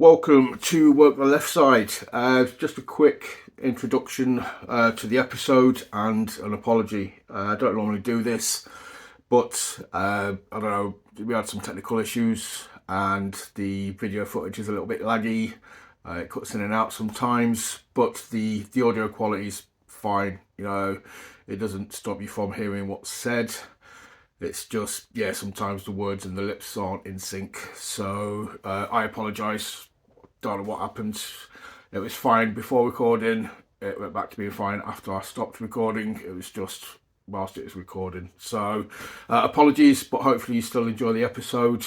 Welcome to Work the Left Side. Just a quick introduction to the episode and an apology. I don't normally do this, but I don't know, we had some technical issues and the video footage is a little bit laggy. It cuts in and out sometimes, but the audio quality is fine. You know, it doesn't stop you from hearing what's said. It's just, yeah, sometimes the words and the lips aren't in sync. So I apologise. Don't know what happened. It was fine before recording. It went back to being fine after I stopped recording. It was just whilst it was recording. So apologies, but hopefully you still enjoy the episode.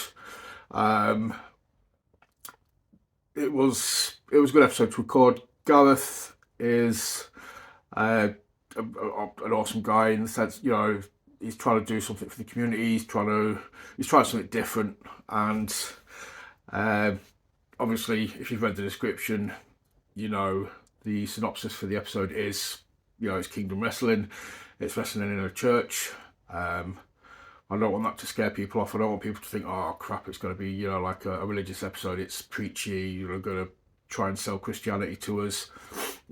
It was a good episode to record. Gareth is an awesome guy in the sense, you know, he's trying to do something for the community. He's trying something different, and obviously, if you've read the description, you know the synopsis for the episode is, you know, it's Kingdom Wrestling. It's wrestling in a church. I don't want that to scare people off. I don't want people to think, oh crap, it's going to be, you know, like a religious episode. It's preachy. You're going to try and sell Christianity to us.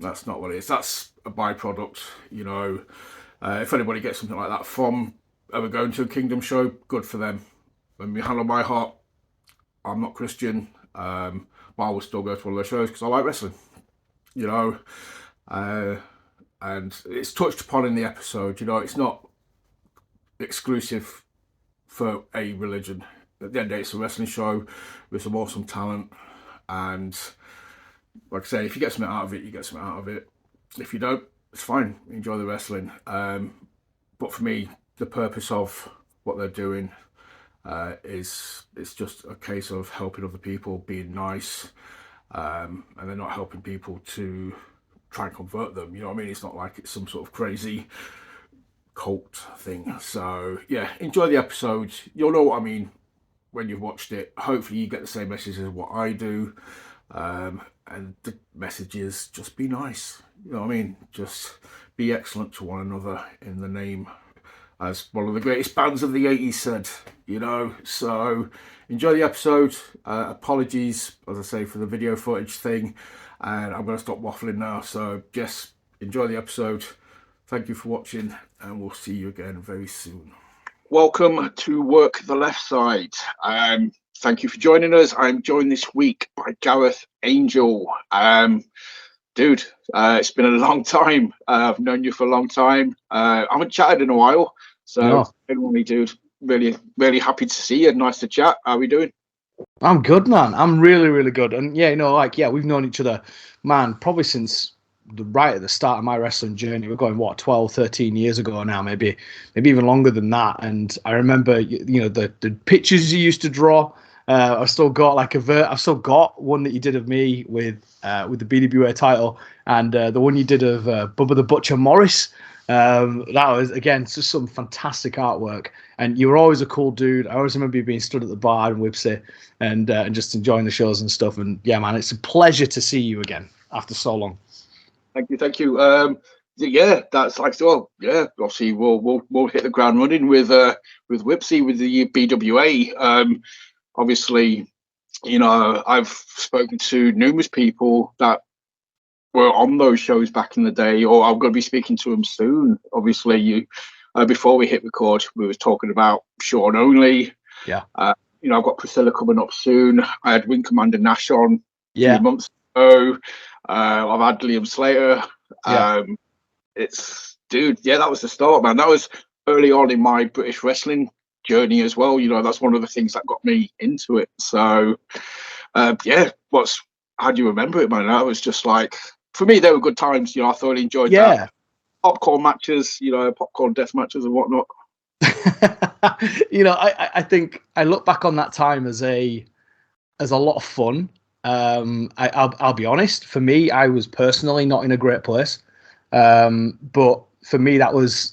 That's not what it is. That's a byproduct, you know. If anybody gets something like that from ever going to a Kingdom show, good for them. When we hand on my heart, I'm not Christian, but I will still go to one of those shows because I like wrestling, you know. And it's touched upon in the episode, you know, it's not exclusive for a religion. At the end of the day, it's a wrestling show with some awesome talent. And like I say, if you get something out of it, you get something out of it. If you don't, it's fine. Enjoy the wrestling. But for me, the purpose of what they're doing it's just a case of helping other people, being nice, and they're not helping people to try and convert them. You know what I mean? It's not like it's some sort of crazy cult thing. So yeah, enjoy the episode. You'll know what I mean when you've watched it. Hopefully you get the same message as what I do. And the message is just be nice. You know what I mean? Just be excellent to one another in the name, as one of the greatest bands of the 80s said, you know. So enjoy the episode. Apologies, as I say, for the video footage thing. And I'm going to stop waffling now. So just enjoy the episode. Thank you for watching, and we'll see you again very soon. Welcome to Work the Left Side. Thank you for joining us. I'm joined this week by Gareth Angel. Dude, it's been a long time. I've known you for a long time. I haven't chatted in a while. So, Anyway, dude, really happy to see you. Nice to chat. How are we doing? I'm good, man. I'm really, really good. And yeah, you know, we've known each other, man, probably since right at the start of my wrestling journey. We're going, 12, 13 years ago now, maybe even longer than that. And I remember, you know, the pictures you used to draw. I've still got one that you did of me with the BWA title, and the one you did of Bubba the Butcher Morris. That was, again, just some fantastic artwork. And you were always a cool dude. I always remember you being stood at the bar in Wibsey and just enjoying the shows and stuff. And yeah, man, it's a pleasure to see you again after so long. Thank you. Yeah, that's like, well, yeah. Obviously, we'll hit the ground running with Wibsey, with the BWA. Obviously, you know, I've spoken to numerous people that were on those shows back in the day, or I'm going to be speaking to them soon. Obviously, before we hit record, we were talking about Sean Only. Yeah. You know, I've got Priscilla coming up soon. I had Wing Commander Nash on a few months ago. I've had Liam Slater. Yeah. That was the start, man. That was early on in my British wrestling journey as well. You know, that's one of the things that got me into it. So how do you remember it, man? That was just like, for me, they were good times. You know, I thoroughly enjoyed that. Popcorn matches, you know, popcorn death matches and whatnot. You know, I think I look back on that time as a lot of fun. I'll be honest, for me, I was personally not in a great place. But for me, that was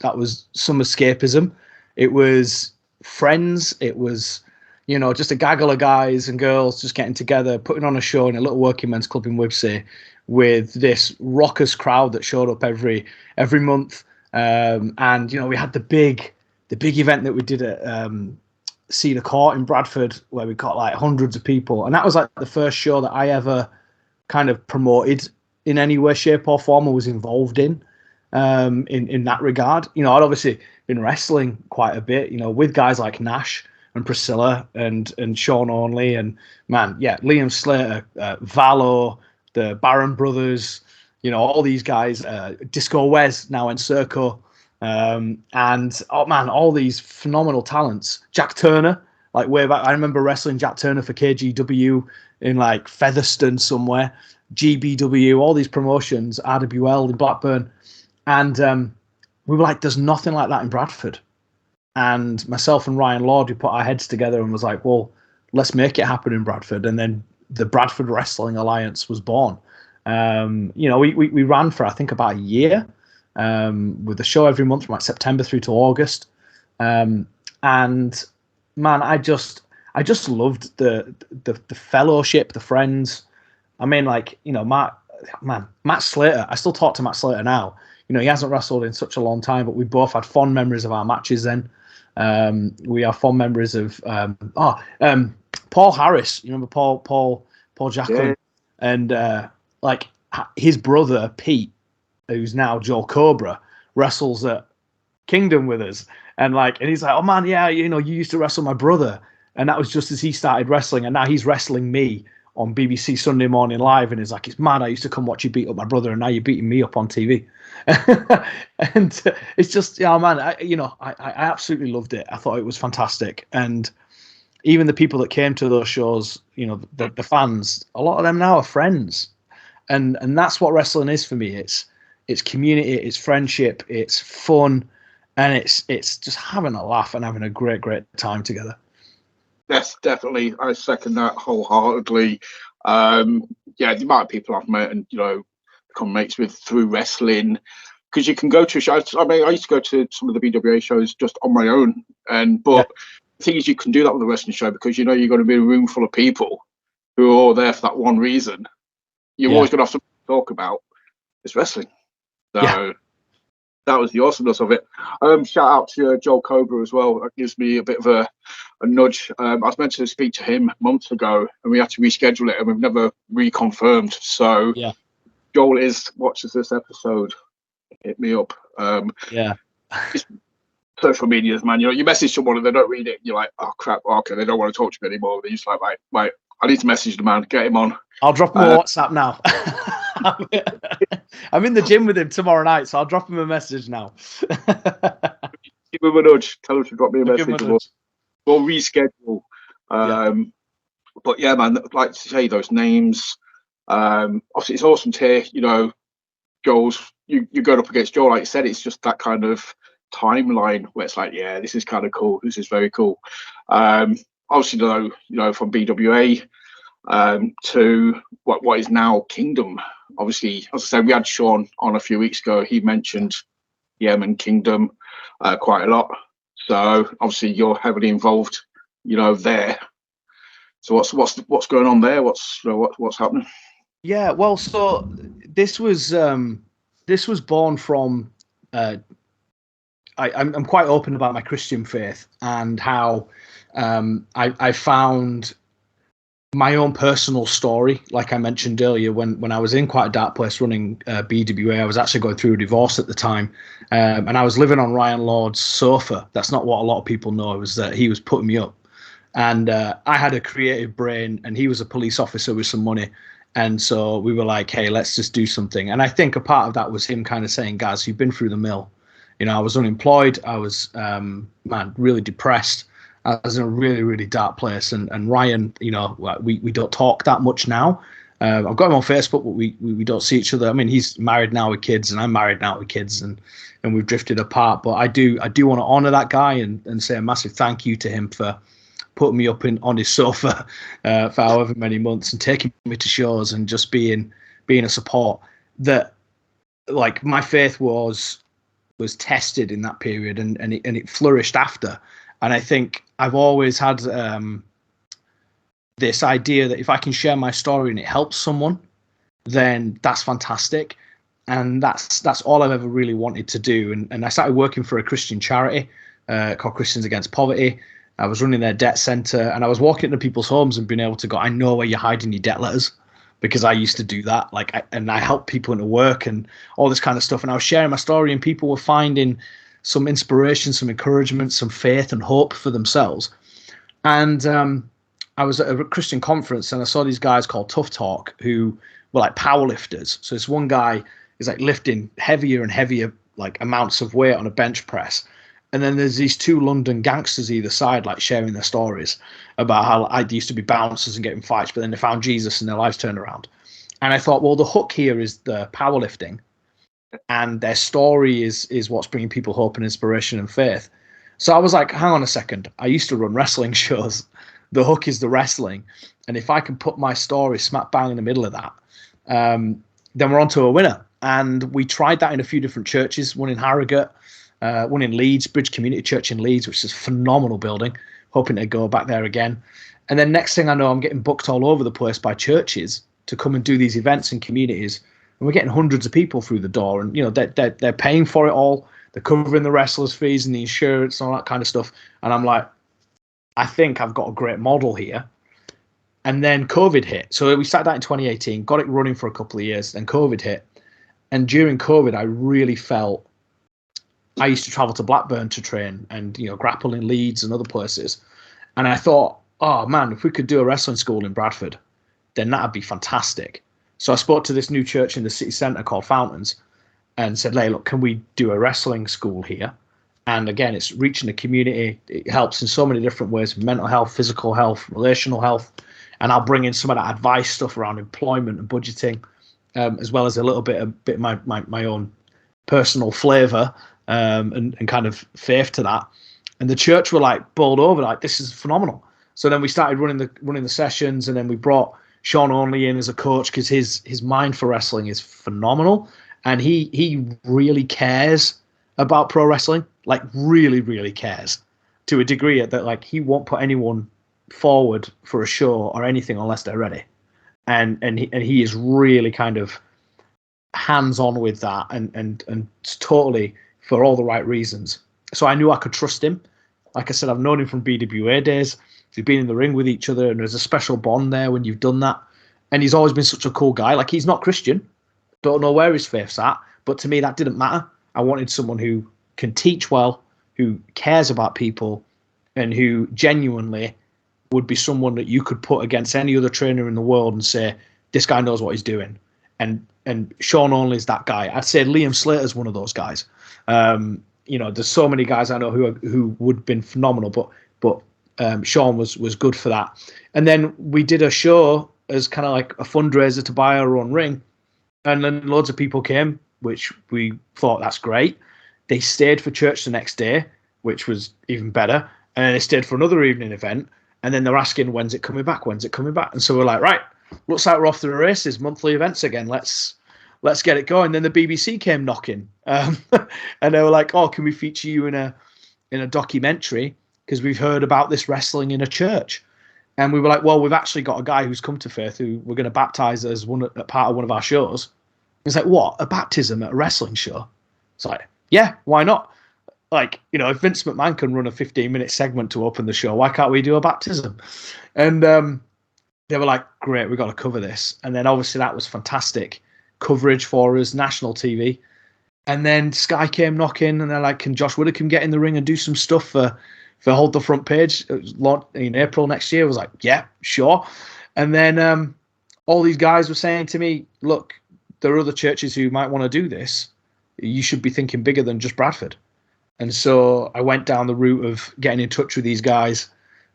some escapism. It was friends. It was, you know, just a gaggle of guys and girls just getting together, putting on a show in a little working men's club in Wibsey with this raucous crowd that showed up every month. And, you know, we had the big event that we did at Cedar Court in Bradford, where we got like hundreds of people, and that was like the first show that I ever kind of promoted in any way, shape, or form, or was involved in that regard. You know, I'd obviously been wrestling quite a bit, you know, with guys like Nash and Priscilla and Sean Only, and man, yeah, Liam Slater, Valo, the Baron Brothers, you know, all these guys, Disco Wes now in Circo, and oh man, all these phenomenal talents. Jack Turner, like way back, I remember wrestling Jack Turner for KGW in like Featherstone somewhere, GBW, all these promotions, RWL in Blackburn, and we were like, there's nothing like that in Bradford. And myself and Ryan Lord, we put our heads together and was like, well, let's make it happen in Bradford. And then the Bradford Wrestling Alliance was born. You know, we ran for, I think, about a year, with the show every month from like September through to August. And man, I just loved the fellowship, the friends. I mean, like, you know, Matt Slater, I still talk to Matt Slater now. You know, he hasn't wrestled in such a long time, but we both had fond memories of our matches then. We have fond memories of Paul Harris. You remember Paul Jacklin? Yeah. And like his brother Pete, who's now Joe Cobra, wrestles at Kingdom with us. And he's like, oh man, yeah, you know, you used to wrestle my brother. And that was just as he started wrestling. And now he's wrestling me on BBC Sunday Morning Live. And he's like, it's mad. I used to come watch you beat up my brother. And now you're beating me up on TV. And it's just, yeah, man, I absolutely loved it. I thought it was fantastic. And even the people that came to those shows, you know, the fans, a lot of them now are friends. And that's what wrestling is for me. It's community, it's friendship, it's fun, and it's just having a laugh and having a great time together. Yes, definitely. I second that wholeheartedly. Yeah, the amount of people I've met and, you know, become mates with through wrestling, because you can go to shows. I mean, I used to go to some of the BWA shows just on my own, but the thing is, you can do that with a wrestling show because you know you're going to be in a room full of people who are all there for that one reason. You're always going to have something to talk about. It's wrestling. So that was the awesomeness of it. Shout out to Joel Cobra as well. That gives me a bit of a nudge. I was meant to speak to him months ago, and we had to reschedule it, and we've never reconfirmed. So Joel watches this episode. Hit me up. Social medias, man. You know, you message someone and they don't read it. You're like, oh crap. Okay, they don't want to talk to me anymore. They're just like, right. I need to message the man. Get him on. I'll drop him a WhatsApp now. I'm in the gym with him tomorrow night, so I'll drop him a message now. Give him a nudge. Tell him to drop me a message. We'll reschedule. But yeah, man, I'd like to say those names. Obviously, it's awesome to hear, you know, Joel's, you're going up against Joel. Like you said, it's just that kind of timeline where it's like, yeah, this is kind of cool. This is very cool. Obviously, you know, from BWA to what is now Kingdom. Obviously, as I said, we had Sean on a few weeks ago. He mentioned Yemen Kingdom quite a lot. So obviously, you're heavily involved, you know, there. So what's going on there? What's happening? Yeah, well, so this was born from. I'm quite open about my Christian faith and how I found my own personal story. Like I mentioned earlier, when I was in quite a dark place running BWA, I was actually going through a divorce at the time, and I was living on Ryan Lord's sofa. That's not what a lot of people know, is that he was putting me up. And I had a creative brain, and he was a police officer with some money. And so we were like, hey, let's just do something. And I think a part of that was him kind of saying, guys, you've been through the mill. You know, I was unemployed. I was, really depressed. I was in a really, really dark place. And Ryan, you know, we don't talk that much now. I've got him on Facebook, but we don't see each other. I mean, he's married now with kids, and I'm married now with kids, and we've drifted apart. But I do want to honor that guy and say a massive thank you to him for putting me up on his sofa for however many months and taking me to shows and just being a support. That, like, my faith was tested in that period, and it flourished after. And I think I've always had this idea that if I can share my story and it helps someone, then that's fantastic. And that's all I've ever really wanted to do. And I started working for a Christian charity called Christians Against Poverty. I was running their debt center, and I was walking into people's homes and being able to go, I know where you're hiding your debt letters, because I used to do that. And I helped people into work and all this kind of stuff. And I was sharing my story, and people were finding some inspiration, some encouragement, some faith and hope for themselves. And I was at a Christian conference, and I saw these guys called Tough Talk, who were like power lifters. So this one guy is like lifting heavier and heavier like amounts of weight on a bench press. And then there's these two London gangsters either side, like sharing their stories about how I used to be bouncers and getting fights, but then they found Jesus and their lives turned around. And I thought, well, the hook here is the powerlifting, and their story is what's bringing people hope and inspiration and faith. So I was like, hang on a second. I used to run wrestling shows. The hook is the wrestling. And if I can put my story smack bang in the middle of that, then we're on to a winner. And we tried that in a few different churches, one in Harrogate, one in Leeds, Bridge Community Church in Leeds, which is a phenomenal building, hoping to go back there again. And then next thing I know, I'm getting booked all over the place by churches to come and do these events in communities. And we're getting hundreds of people through the door, and they're paying for it all. They're covering the wrestlers' fees and the insurance and all that kind of stuff. And I'm like, I think I've got a great model here. And then COVID hit. So we started that in 2018, got it running for a couple of years, then COVID hit. And during COVID, I really felt, I used to travel to Blackburn to train and, grapple in Leeds and other places. And I thought, oh man, if we could do a wrestling school in Bradford, then that'd be fantastic. So I spoke to this new church in the city centre called Fountains and said, hey, look, can we do a wrestling school here? And again, it's reaching the community. It helps in so many different ways: mental health, physical health, relational health. And I'll bring in some of that advice stuff around employment and budgeting, as well as a little bit of my own personal flavour and kind of faith to that. And the church were like bowled over, like, this is phenomenal. So then we started running the sessions, and then we brought Sean Onley in as a coach, because his mind for wrestling is phenomenal, and he really cares about pro wrestling, like really, really cares, to a degree that like he won't put anyone forward for a show or anything unless they're ready. And he is really kind of hands on with that, and totally for all the right reasons. So I knew I could trust him. Like I said, I've known him from BWA days. We've been in the ring with each other, and there's a special bond there when you've done that. And he's always been such a cool guy. Like, he's not Christian, don't know where his faith's at, but to me that didn't matter. I wanted someone who can teach well, who cares about people, and who genuinely would be someone that you could put against any other trainer in the world and say, this guy knows what he's doing. And Sean Only is that guy. I'd say Liam Slater's one of those guys. There's so many guys I know who would have been phenomenal, but Sean was good for that. And then we did a show as kind of like a fundraiser to buy our own ring, and then loads of people came, which we thought, that's great. They stayed for church the next day, which was even better, and then they stayed for another evening event, and then they're asking, when's it coming back, and so we're like, right, looks like we're off to the races, monthly events again, let's get it going. Then the BBC came knocking, and they were like, oh, can we feature you in a documentary, because we've heard about this wrestling in a church. And we were like, well, we've actually got a guy who's come to faith who we're going to baptize as a part of one of our shows. He's like, what, a baptism at a wrestling show? It's like, yeah, why not? Like, if Vince McMahon can run a 15-minute segment to open the show, why can't we do a baptism? And they were like, great, we've got to cover this. And then obviously that was fantastic coverage for us, national TV. And then Sky came knocking, and they're like, can Josh Widdicombe get in the ring and do some stuff for Hold the Front Page? It was launched in April next year. I was like, yeah, sure. And then all these guys were saying to me, look, there are other churches who might want to do this. You should be thinking bigger than just Bradford. And so I went down the route of getting in touch with these guys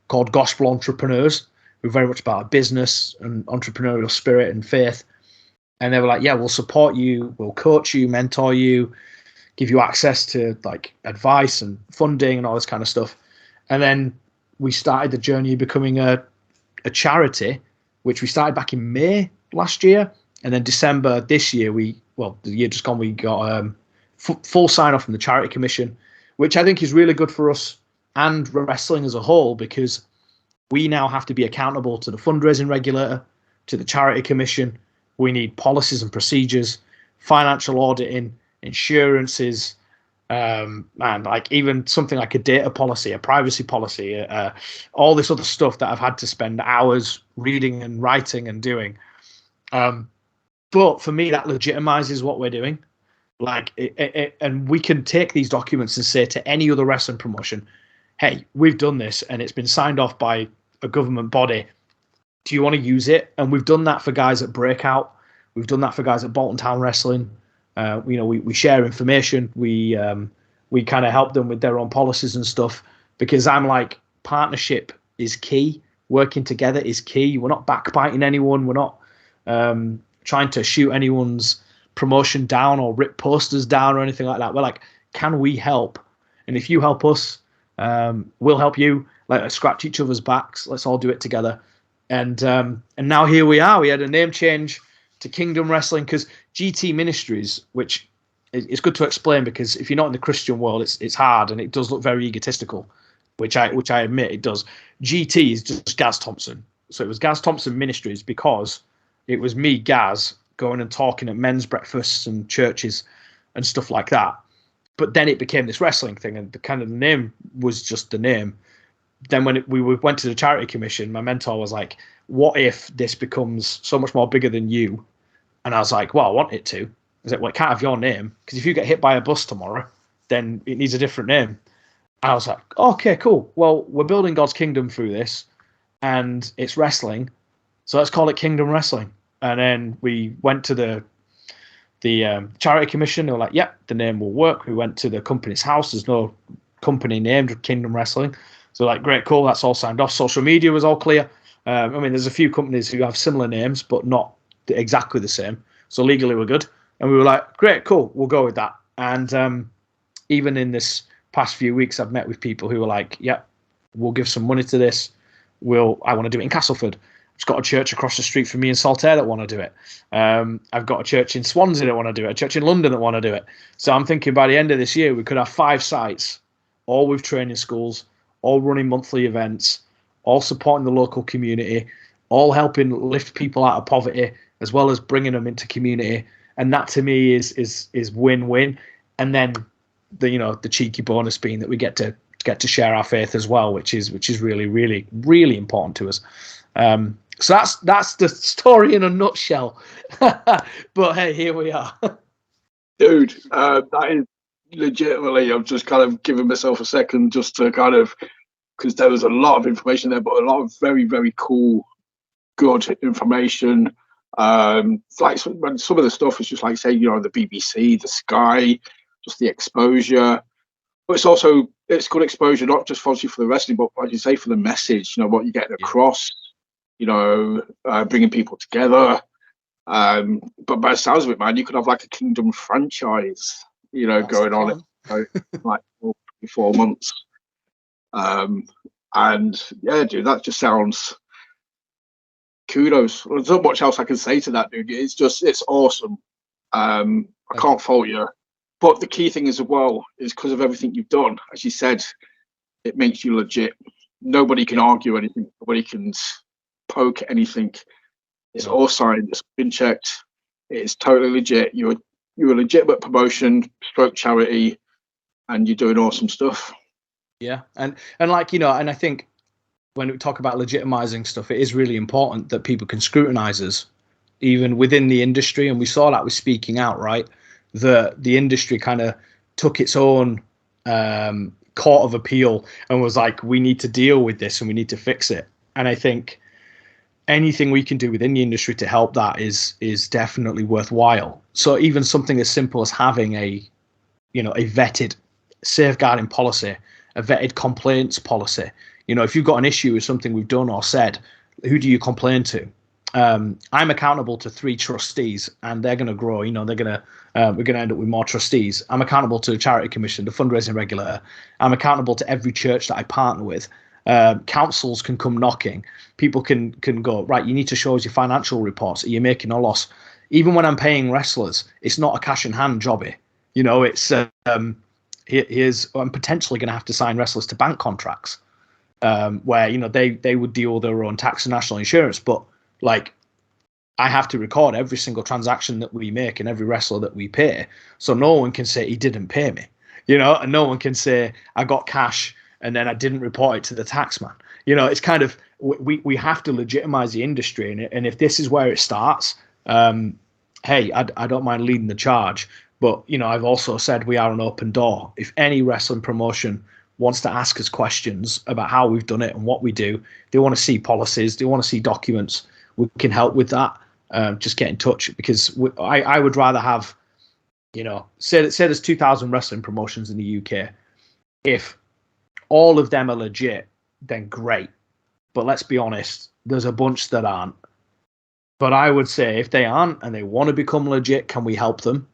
called Gospel Entrepreneurs, who are very much about business and entrepreneurial spirit and faith. And they were like, yeah, we'll support you, we'll coach you, mentor you, give you access to like advice and funding and all this kind of stuff. And then we started the journey of becoming a charity, which we started back in May last year. And then December this year, the year just gone, we got full sign off from the Charity Commission, which I think is really good for us and wrestling as a whole, because we now have to be accountable to the fundraising regulator, to the Charity Commission. We need policies and procedures, financial auditing, insurances, And like even something like a data policy, a privacy policy, all this other stuff that I've had to spend hours reading and writing and doing. But for me, that legitimizes what we're doing. Like, and we can take these documents and say to any other wrestling promotion, hey, we've done this and it's been signed off by a government body. Do you want to use it? And we've done that for guys at Breakout. We've done that for guys at Bolton Town Wrestling. We share information. We kind of help them with their own policies and stuff, because I'm like, partnership is key. Working together is key. We're not backbiting anyone. We're not trying to shoot anyone's promotion down or rip posters down or anything like that. We're like, can we help? And if you help us, we'll help you. Let's scratch each other's backs. Let's all do it together. And now here we are. We had a name change to Kingdom Wrestling, because GT Ministries, which it's good to explain, because if you're not in the Christian world, it's hard and it does look very egotistical, which I admit it does. GT is just Gaz Thompson. So it was Gaz Thompson Ministries because it was me, Gaz, going and talking at men's breakfasts and churches and stuff like that. But then it became this wrestling thing, and the name was just the name. Then when we went to the charity commission, my mentor was like, what if this becomes so much more bigger than you? And I was like, well, I want it to. I said, well, it can't have your name, because if you get hit by a bus tomorrow, then it needs a different name. And I was like, okay, cool. Well, we're building God's kingdom through this, and it's wrestling, so let's call it Kingdom Wrestling. And then we went to the charity commission. They were like, yep, the name will work. We went to the company's house. There's no company named Kingdom Wrestling. So like, great, cool, that's all signed off. Social media was all clear. I mean, there's a few companies who have similar names, but not exactly the same. So legally we're good. And we were like, great, cool, we'll go with that. And even in this past few weeks, I've met with people who were like, yep, we'll give some money to this. I want to do it in Castleford. I've got a church across the street from me in Saltaire that want to do it. I've got a church in Swansea that want to do it, a church in London that want to do it. So I'm thinking by the end of this year, we could have 5 sites, all with training schools, all running monthly events, all supporting the local community, all helping lift people out of poverty, as well as bringing them into community. And that to me is win-win. And then the cheeky bonus being that we get to share our faith as well, which is really, really, really important to us. So that's the story in a nutshell. But hey, here we are. Dude, that is legitimately, I'm just kind of giving myself a second just to kind of, because there was a lot of information there, but a lot of very, very cool, good information. Like some of the stuff is just like, say, the BBC, the Sky, just the exposure. But it's good exposure, not just obviously for the wrestling, but like you say, for the message, what you're getting across, bringing people together. But by the sounds of it, man, you could have like a Kingdom franchise, going on in like 4 months. And yeah, dude, that just sounds kudos. There's not much else I can say to that, dude. It's awesome. I can't fault you. But the key thing as well is because of everything you've done, as you said, it makes you legit. Nobody can argue anything. Nobody can poke anything. It's all signed. It's been checked. It's totally legit. You're a legitimate promotion, stroke charity, and you're doing awesome stuff. Yeah, and like and I think when we talk about legitimizing stuff, it is really important that people can scrutinize us, even within the industry. And we saw that with Speaking Out, right? The industry kind of took its own court of appeal and was like, we need to deal with this and we need to fix it. And I think anything we can do within the industry to help that is definitely worthwhile. So even something as simple as having a vetted safeguarding policy, a vetted complaints policy. If you've got an issue with something we've done or said, who do you complain to? I'm accountable to 3 trustees, and they're going to grow. We're going to end up with more trustees. I'm accountable to the charity commission, the fundraising regulator. I'm accountable to every church that I partner with. Councils can come knocking. People can go, right, you need to show us your financial reports. Are you making a loss? Even when I'm paying wrestlers, it's not a cash in hand jobby. It's I'm potentially going to have to sign wrestlers to bank contracts where they would deal with their own tax and national insurance, but like I have to record every single transaction that we make and every wrestler that we pay, so no one can say he didn't pay me. and no one can say I got cash and then I didn't report it to the taxman. It's kind of, we have to legitimize the industry, and if this is where it starts, hey, I don't mind leading the charge. But I've also said we are an open door. If any wrestling promotion wants to ask us questions about how we've done it and what we do, they want to see policies, they want to see documents, we can help with that. Just get in touch, because I would rather have, say there's 2,000 wrestling promotions in the UK. If all of them are legit, then great. But let's be honest, there's a bunch that aren't. But I would say if they aren't and they want to become legit, can we help them?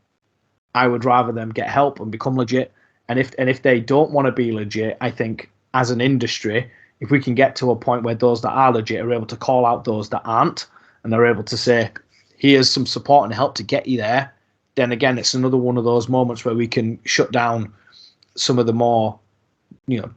I would rather them get help and become legit. And if they don't want to be legit, I think as an industry, if we can get to a point where those that are legit are able to call out those that aren't, and they're able to say, here's some support and help to get you there, then again, it's another one of those moments where we can shut down some of the more,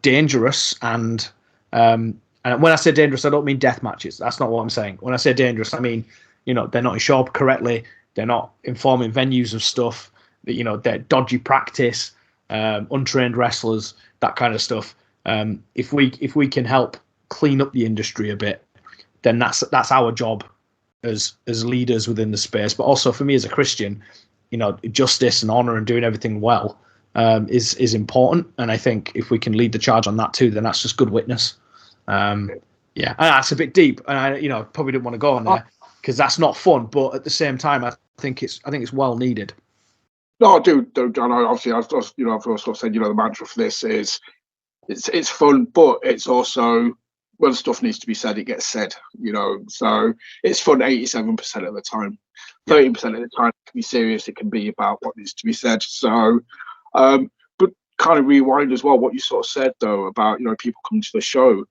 dangerous and when I say dangerous, I don't mean death matches. That's not what I'm saying. When I say dangerous, I mean, they're not insured correctly. They're not informing venues of stuff. They're dodgy practice, untrained wrestlers, that kind of stuff. If we can help clean up the industry a bit, then that's our job as leaders within the space. But also for me as a Christian, justice and honor and doing everything well is important. And I think if we can lead the charge on that too, then that's just good witness. Yeah, and that's a bit deep, and I probably didn't want to go on there because that's not fun. But at the same time, I think it's well needed. No, dude, John. Obviously, I've also said, the mantra for this is it's fun, but it's also when stuff needs to be said, it gets said. So it's fun 87% of the time. 30% of the time, it can be serious. It can be about what needs to be said. So, but kind of rewind as well what you sort of said though about people coming to the show,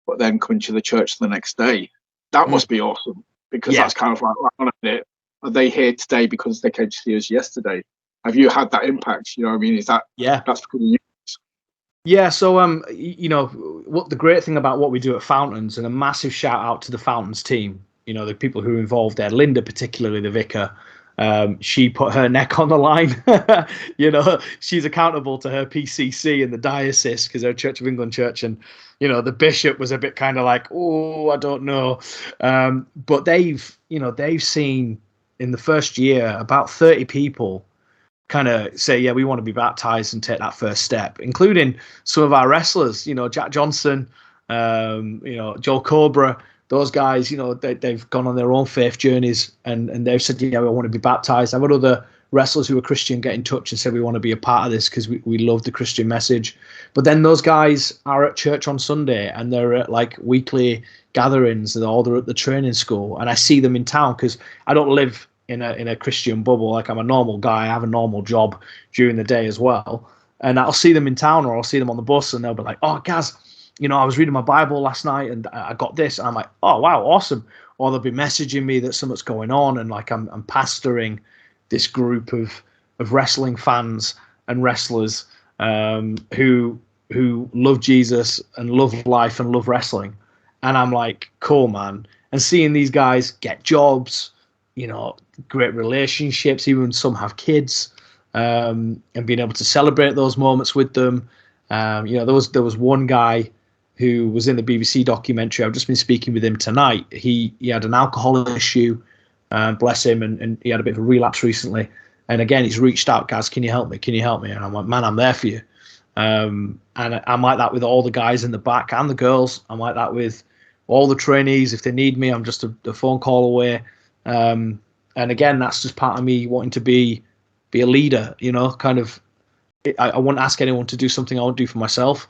but then coming to the church the next day. That must be awesome, because that's kind of like, are they here today because they came to see us yesterday? Have you had that impact? Is that that's because of you? Yeah, so what the great thing about what we do at Fountains, and a massive shout out to the Fountains team, the people who are involved there, Linda particularly, the vicar. She put her neck on the line. She's accountable to her PCC in the diocese because they're a Church of England church, and the bishop was a bit kind of like, oh, I don't know, but they've seen in the first year about 30 people kind of say, yeah, we want to be baptized and take that first step, including some of our wrestlers, Jack Johnson, Joel Cobra. Those guys, they've gone on their own faith journeys, and they've said, yeah, we want to be baptized. I've had other wrestlers who are Christian get in touch and say, we want to be a part of this because we love the Christian message. But then those guys are at church on Sunday, and they're at like weekly gatherings, or they're at the training school. And I see them in town because I don't live in a Christian bubble. Like, I'm a normal guy. I have a normal job during the day as well. And I'll see them in town, or I'll see them on the bus, and they'll be like, oh, Gaz, I was reading my Bible last night and I got this. And I'm like, oh, wow, awesome. Or they'll be messaging me that something's going on, and like I'm pastoring this group of wrestling fans and wrestlers who love Jesus and love life and love wrestling. And I'm like, cool, man. And seeing these guys get jobs, great relationships, even some have kids, and being able to celebrate those moments with them. There was one guy who was in the BBC documentary. I've just been speaking with him tonight. He had an alcohol issue, bless him, and he had a bit of a relapse recently. And again, he's reached out, guys, can you help me? Can you help me? And I'm like, man, I'm there for you. And I'm like that with all the guys in the back and the girls. I'm like that with all the trainees. If they need me, I'm just a phone call away. And again, that's just part of me wanting to be a leader, kind of. I wouldn't ask anyone to do something I won't do for myself.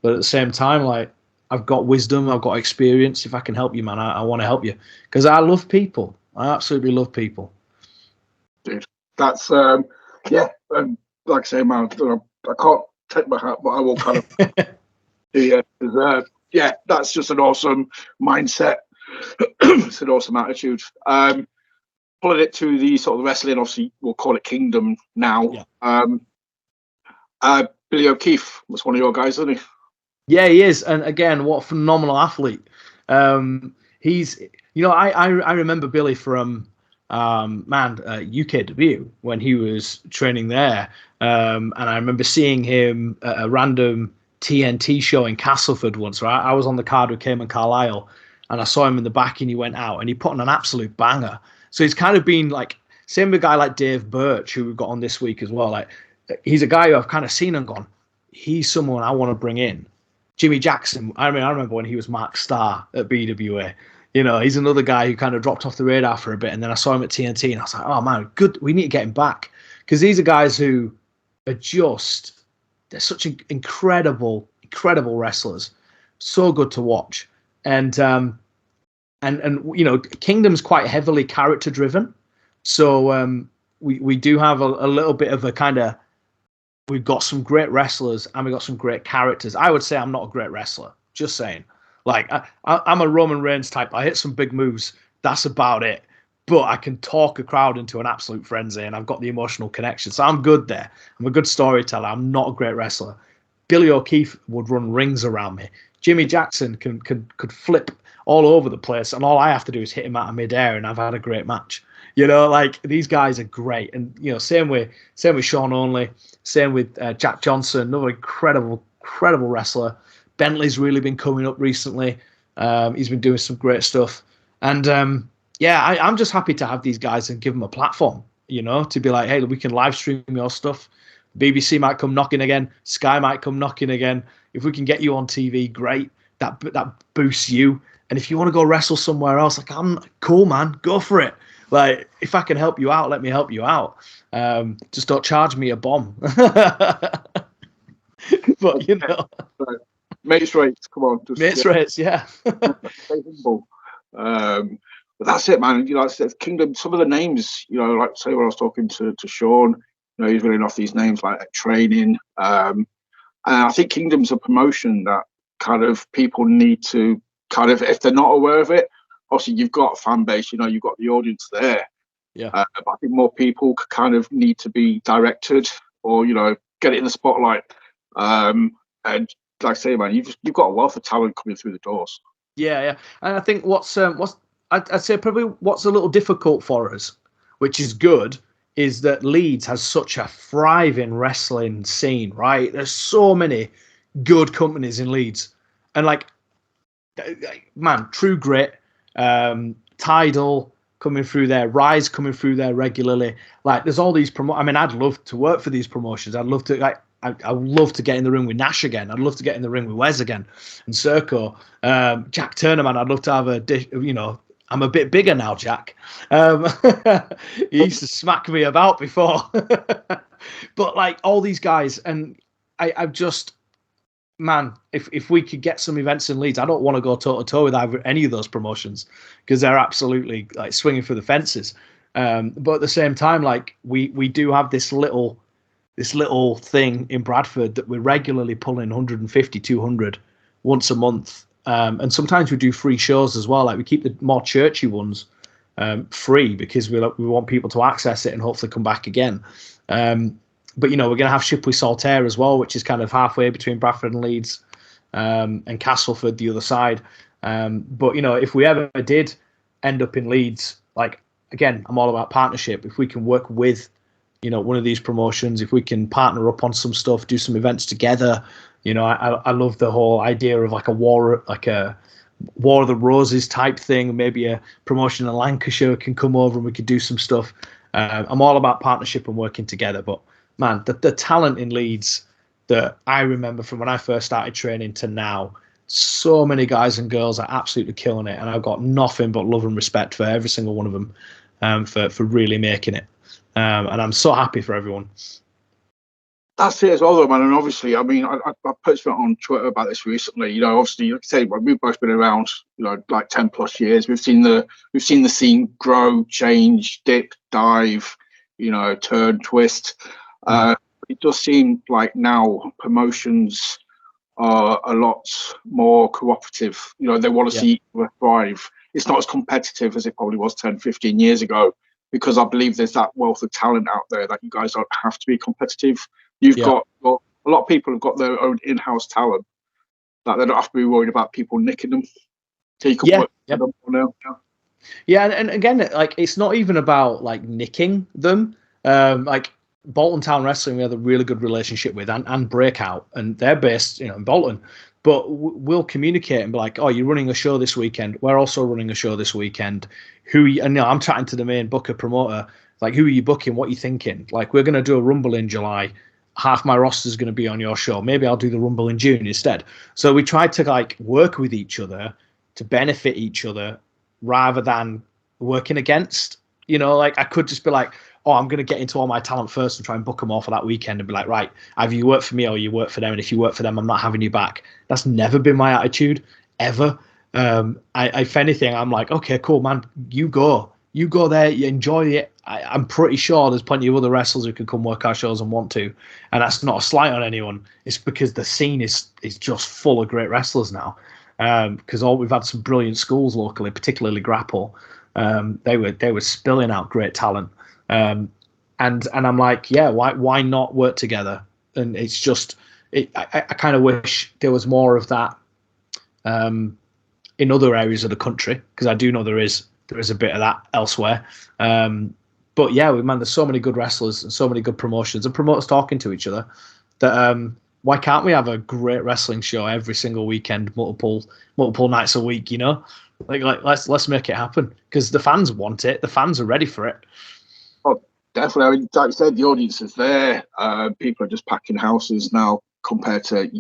But at the same time, like, I've got wisdom, I've got experience. If I can help you, man, I want to help you, because I love people. I absolutely love people. Dude, that's like I say, man, I can't take my hat, but I will kind of yeah, that's just an awesome mindset. It's an awesome attitude. Pulling it to the sort of wrestling, obviously we'll call it Kingdom now. Yeah. Billy O'Keefe was one of your guys, isn't he? Yeah, he is. And again, what a phenomenal athlete. He's, I remember Billy from UKW when he was training there. And I remember seeing him at a random TNT show in Castleford once, right? I was on the card with Cayman Carlisle and I saw him in the back and he went out and he put on an absolute banger. So he's kind of been like, same with a guy like Dave Birch, who we've got on this week as well. Like, he's a guy who I've kind of seen and gone, he's someone I want to bring in. Jimmy Jackson, I remember when he was Mark Starr at BWA. You know, he's another guy who kind of dropped off the radar for a bit, and then I saw him at TNT, and I was like, oh man, good, we need to get him back. Because these are guys who are just, they're such incredible wrestlers. So good to watch. And you know, Kingdom's quite heavily character driven. So we do have a little bit of a kind of, we've got some great wrestlers and we've got some great characters. I would say I'm not a great wrestler, just saying. Like, I'm a Roman Reigns type. I hit some big moves. That's about it. But I can talk a crowd into an absolute frenzy, and I've got the emotional connection. So I'm good there. I'm a good storyteller. I'm not a great wrestler. Billy O'Keefe would run rings around me. Jimmy Jackson could flip all over the place, and all I have to do is hit him out of midair, and I've had a great match. You know, like, these guys are great. And, you know, same with Sean Only, same with Jack Johnson, another incredible wrestler. Bentley's really been coming up recently. He's been doing some great stuff. And I'm just happy to have these guys and give them a platform, you know, to be like, hey, we can live stream your stuff. BBC might come knocking again. Sky might come knocking again. If we can get you on TV, great. That boosts you. And if you want to go wrestle somewhere else, like, I'm cool, man, go for it. Like, if I can help you out, let me help you out. Just don't charge me a bomb. But, you know. Mates rates, come on. Mates rates, yeah. Stay humble. But that's it, man. You know, like I said, Kingdom, some of the names, you know, like say when I was talking to Sean, you know, he's reeling off these names like training. And I think Kingdom's a promotion that kind of people need to kind of, if they're not aware of it, obviously you've got a fan base, you know, you've got the audience there. Yeah. But I think more people kind of need to be directed or, you know, get it in the spotlight. And like I say, man, you've got a wealth of talent coming through the doors. Yeah. And I think I'd say probably what's a little difficult for us, which is good, is that Leeds has such a thriving wrestling scene, right? There's so many good companies in Leeds. And like, man, True Grit, Tidal coming through there, Rise coming through there regularly. Like, there's all these I mean, I'd love to work for these promotions. I'd love to, like, I'd love to get in the ring with Nash again. I'd love to get in the ring with Wes again and Serco. Jack Turner, man, I'd love to have you know, I'm a bit bigger now, Jack. He used to smack me about before. But like, all these guys, and I've just, man, if we could get some events in Leeds, I don't want to go toe-to-toe with any of those promotions because they're absolutely like swinging for the fences. But at the same time, like, we do have this little thing in Bradford that we're regularly pulling 150, 200 once a month. And sometimes we do free shows as well. Like, we keep the more churchy ones free because we want people to access it and hopefully come back again. But, you know, we're going to have Shipley Saltaire as well, which is kind of halfway between Bradford and Leeds, and Castleford the other side. But, you know, if we ever did end up in Leeds, like, again, I'm all about partnership. If we can work with, you know, one of these promotions, if we can partner up on some stuff, do some events together, you know, I love the whole idea of like a War of the Roses type thing. Maybe a promotion in Lancashire can come over and we could do some stuff. I'm all about partnership and working together. But man, the talent in Leeds that I remember from when I first started training to now, so many guys and girls are absolutely killing it, and I've got nothing but love and respect for every single one of them for really making it. And I'm so happy for everyone. That's it as well, though, man. And obviously, I mean, I posted on Twitter about this recently. You know, obviously, like I say, we've both been around, you know, like 10+ years. We've seen the scene grow, change, dip, dive, you know, turn, twist. It does seem like now promotions are a lot more cooperative. You know, they want to see each other thrive. It's not as competitive as it probably was 10, 15 years ago, because I believe there's that wealth of talent out there that you guys don't have to be competitive. You've got a lot of people have got their own in-house talent that they don't have to be worried about people nicking them. So you can work with them now. Yeah, and again, like it's not even about like nicking them. Like Bolton Town Wrestling, we have a really good relationship with, and Breakout, and they're based, in Bolton. But we'll communicate and be like, "Oh, you're running a show this weekend. We're also running a show this weekend. Who?" And I'm chatting to the main booker promoter, like, "Who are you booking? What are you thinking? Like, we're going to do a Rumble in July. Half my roster is going to be on your show. Maybe I'll do the Rumble in June instead." So we tried to like work with each other to benefit each other rather than working against. Like I could just be like, "Oh, I'm going to get into all my talent first and try and book them all for that weekend," and be like, "Right, either you work for me or you work for them. And if you work for them, I'm not having you back." That's never been my attitude ever. If anything, I'm like, "Okay, cool, man. You go there. You enjoy it." I'm pretty sure there's plenty of other wrestlers who can come work our shows and want to, and that's not a slight on anyone. It's because the scene is just full of great wrestlers now. Because we've had some brilliant schools locally, particularly Grapple. They were spilling out great talent, and I'm like, yeah, why not work together? And it's just, I kind of wish there was more of that in other areas of the country, because I do know there is a bit of that elsewhere. But yeah, there's so many good wrestlers and so many good promotions and promoters talking to each other that why can't we have a great wrestling show every single weekend, multiple nights a week? Like let's make it happen, because the fans want it. The fans are ready for it. Oh, definitely. I mean, like you said, the audience is there. People are just packing houses now compared to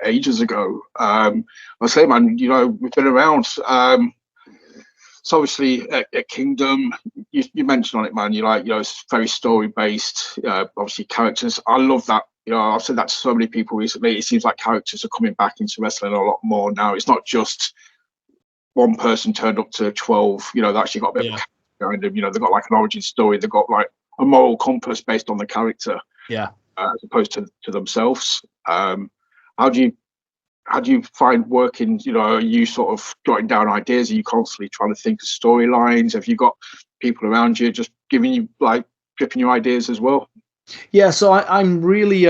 ages ago. I say, man, we've been around. So obviously at Kingdom, you mentioned on it, man. It's very story based. Obviously characters. I love that. I've said that to so many people recently. It seems like characters are coming back into wrestling a lot more now. It's not just one person turned up to 12. They actually got a bit of a behind them. They've got like an origin story. They've got like a moral compass based on the character, as opposed to themselves. How do you find working? Are you sort of jotting down ideas? Are you constantly trying to think of storylines? Have you got people around you just giving you dripping you ideas as well? Yeah, so I'm really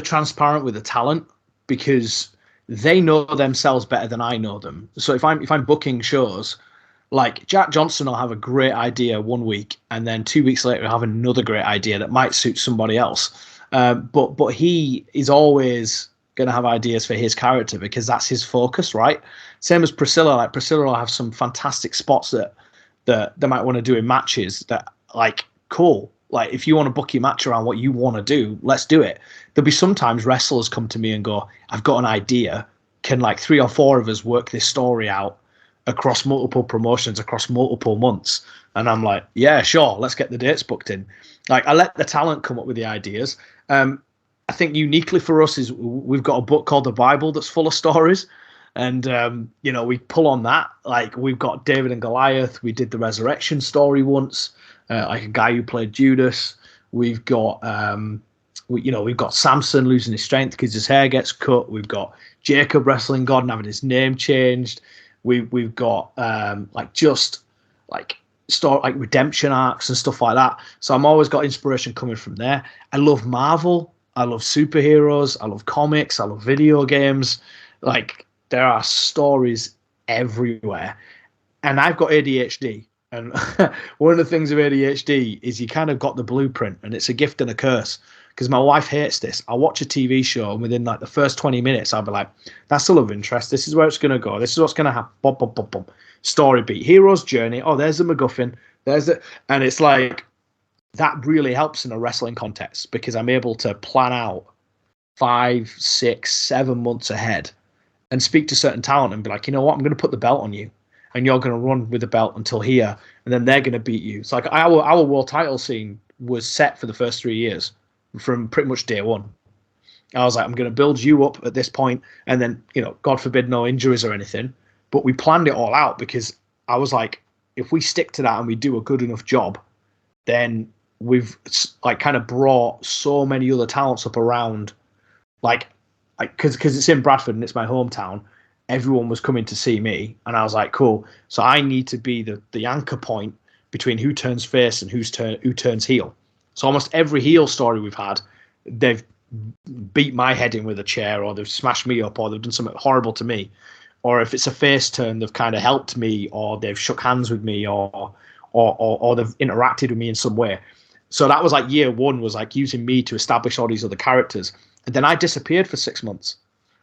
transparent with the talent, because they know themselves better than I know them. So if I'm booking shows, like Jack Johnson will have a great idea one week, and then 2 weeks later he'll have another great idea that might suit somebody else. But he is always going to have ideas for his character, because that's his focus, right? Same as Priscilla. Like Priscilla will have some fantastic spots that they might want to do in matches that, like, cool. Like, if you want to book your match around what you want to do, let's do it. There'll be sometimes wrestlers come to me and go, "I've got an idea. Can like 3 or 4 of us work this story out across multiple promotions, across multiple months?" And I'm like, "Yeah, sure. Let's get the dates booked in." Like, I let the talent come up with the ideas. I think uniquely for us is we've got a book called The Bible that's full of stories. And, we pull on that. Like, we've got David and Goliath. We did the resurrection story once, like a guy who played Judas. We've got, we've got Samson losing his strength because his hair gets cut. We've got Jacob wrestling God and having his name changed. We've got, story like redemption arcs and stuff like that. So I'm always got inspiration coming from there. I love Marvel. I love superheroes. I love comics. I love video games. Like, there are stories everywhere. And I've got ADHD. And one of the things of ADHD is you kind of got the blueprint, and it's a gift and a curse. Because my wife hates this. I'll watch a TV show, and within like the first 20 minutes, I'll be like, "That's still of interest. This is where it's going to go. This is what's going to happen." Bum, bum, bum, bum. Story beat. Hero's journey. Oh, there's the MacGuffin. And it's like, that really helps in a wrestling context, because I'm able to plan out 5, 6, 7 months ahead and speak to certain talent and be like, "You know what? I'm going to put the belt on you, and you're going to run with the belt until here, and then they're going to beat you." It's like our world title scene was set for the first 3 years from pretty much day one. I was like, "I'm going to build you up at this point, and then, God forbid, no injuries or anything." But we planned it all out, because I was like, if we stick to that and we do a good enough job, then we've like kind of brought so many other talents up around, like because it's in Bradford and it's my hometown. Everyone was coming to see me, and I was like, cool. So I need to be the anchor point between who turns face and who turns heel. So almost every heel story we've had, they've beat my head in with a chair, or they've smashed me up, or they've done something horrible to me. or if it's a face turn, they've kind of helped me, or they've shook hands with me, or they've interacted with me in some way. So that was like year one, was like using me to establish all these other characters. And then I disappeared for 6 months.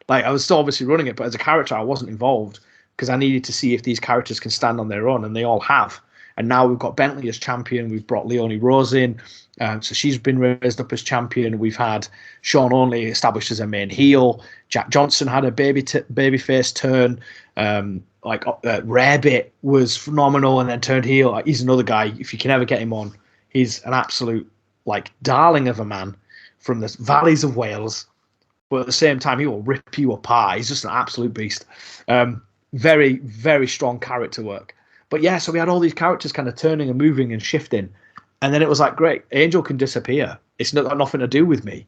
Like I was still obviously running it, but as a character, I wasn't involved because I needed to see if these characters can stand on their own, and they all have. And now we've got Bentley as champion. We've brought Leonie Rose in, so she's been raised up as champion. We've had Sean Only established as a main heel. Jack Johnson had a babyface turn. Rarebit was phenomenal and then turned heel. Like, he's another guy. If you can ever get him on, he's an absolute like darling of a man from the valleys of Wales. But at the same time, he will rip you apart. He's just an absolute beast. Very, very strong character work. But yeah, so we had all these characters kind of turning and moving and shifting. And then it was like, great, Angel can disappear. It's not got nothing to do with me.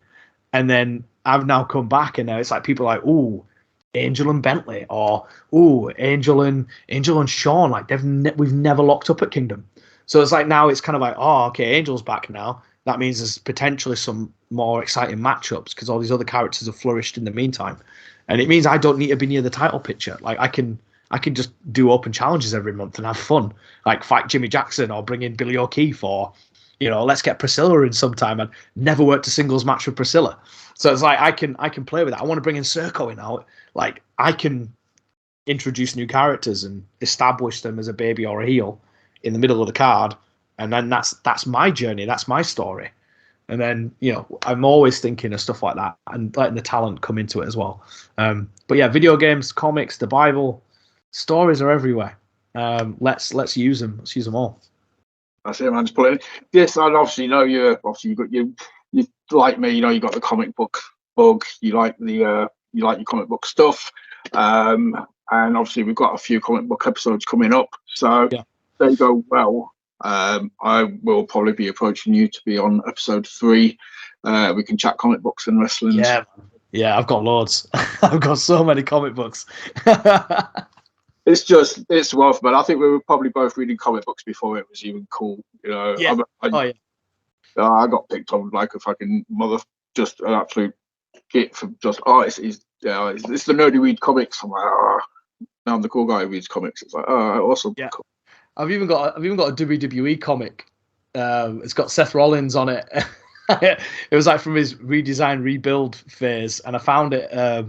And then I've now come back, and now it's like people are like, ooh, Angel and Bentley, or ooh, Angel and Sean. Like we've never locked up at Kingdom. So it's like now it's kind of like, oh, okay, Angel's back now. That means there's potentially some more exciting matchups because all these other characters have flourished in the meantime. And it means I don't need to be near the title picture. Like I can just do open challenges every month and have fun. Like fight Jimmy Jackson or bring in Billy O'Keefe, or, you know, let's get Priscilla in sometime. I've never worked a singles match with Priscilla. So it's like I can play with that. I want to bring in Serco in now. Like I can introduce new characters and establish them as a baby or a heel in the middle of the card. And then that's my journey. That's my story. And then, you know, I'm always thinking of stuff like that and letting the talent come into it as well. But yeah, video games, comics, the Bible, stories are everywhere. Let's use them. Let's use them all. That's it, man. Just put it in. Yes, I obviously know you got you like me. You know, you got the comic book bug. You like your comic book stuff. And obviously we've got a few comic book episodes coming up. So yeah. They go well. I will probably be approaching you to be on episode 3. We can chat comic books and wrestling. Yeah, I've got loads. I've got so many comic books. It's wealth, man. I think we were probably both reading comic books before it was even cool. You know, yeah. I got picked on like a fucking mother, just an absolute git for just it's the nerd who read comics. I'm like, now I'm the cool guy who reads comics. It's like, awesome. Yeah. Cool. I've even got a WWE comic. It's got Seth Rollins on it. It was like from his redesign rebuild phase, and I found it a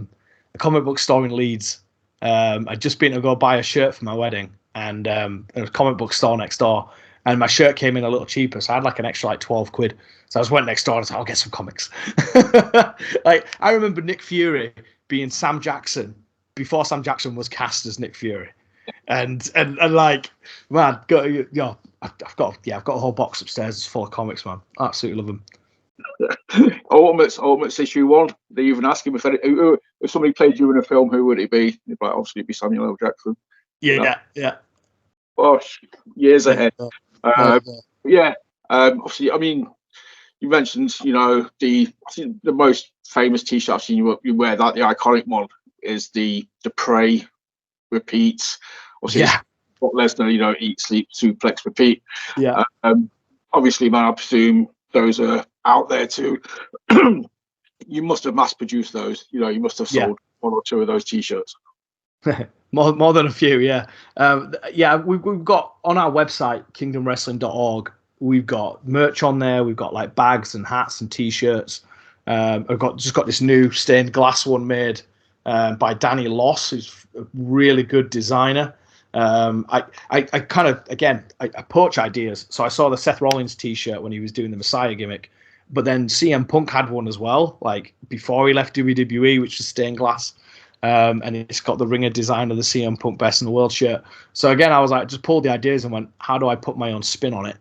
comic book store in Leeds. I'd just been to go buy a shirt for my wedding, and there was a comic book store next door, and my shirt came in a little cheaper, so I had like an extra like 12 quid. So I just went next door and I was like, I'll get some comics. Like I remember Nick Fury being Sam Jackson before Sam Jackson was cast as Nick Fury. And like, man, I've got a whole box upstairs full of comics, man. I absolutely love them. Ultimates issue 1. They even ask him if somebody played you in a film, who would it be? He'd be like, obviously it'd be Samuel L. Jackson. Yeah. Gosh, years ahead. Obviously, I mean, you mentioned, you know, I think the most famous T-shirt I've seen you wear, that the iconic one is the Pray, Repeat. Obviously, Brock Lesnar, you know, eat, sleep, suplex, repeat. Yeah. Obviously, man, I presume those are out there too. You must have mass produced those. You know, you must have sold 1 or 2 of those T-shirts. more than a few, yeah. We've got on our website, kingdomwrestling.org, we've got merch on there. We've got like bags and hats and T-shirts. I've got this new stained glass one made by Danny Loss, who's a really good designer. I kind of, again, I poach ideas. So I saw the Seth Rollins T-shirt when he was doing the Messiah gimmick, but then CM Punk had one as well, like before he left WWE, which is stained glass. And it's got the ringer design of the CM Punk Best in the World shirt. So again, I was like, just pulled the ideas and went, how do I put my own spin on it?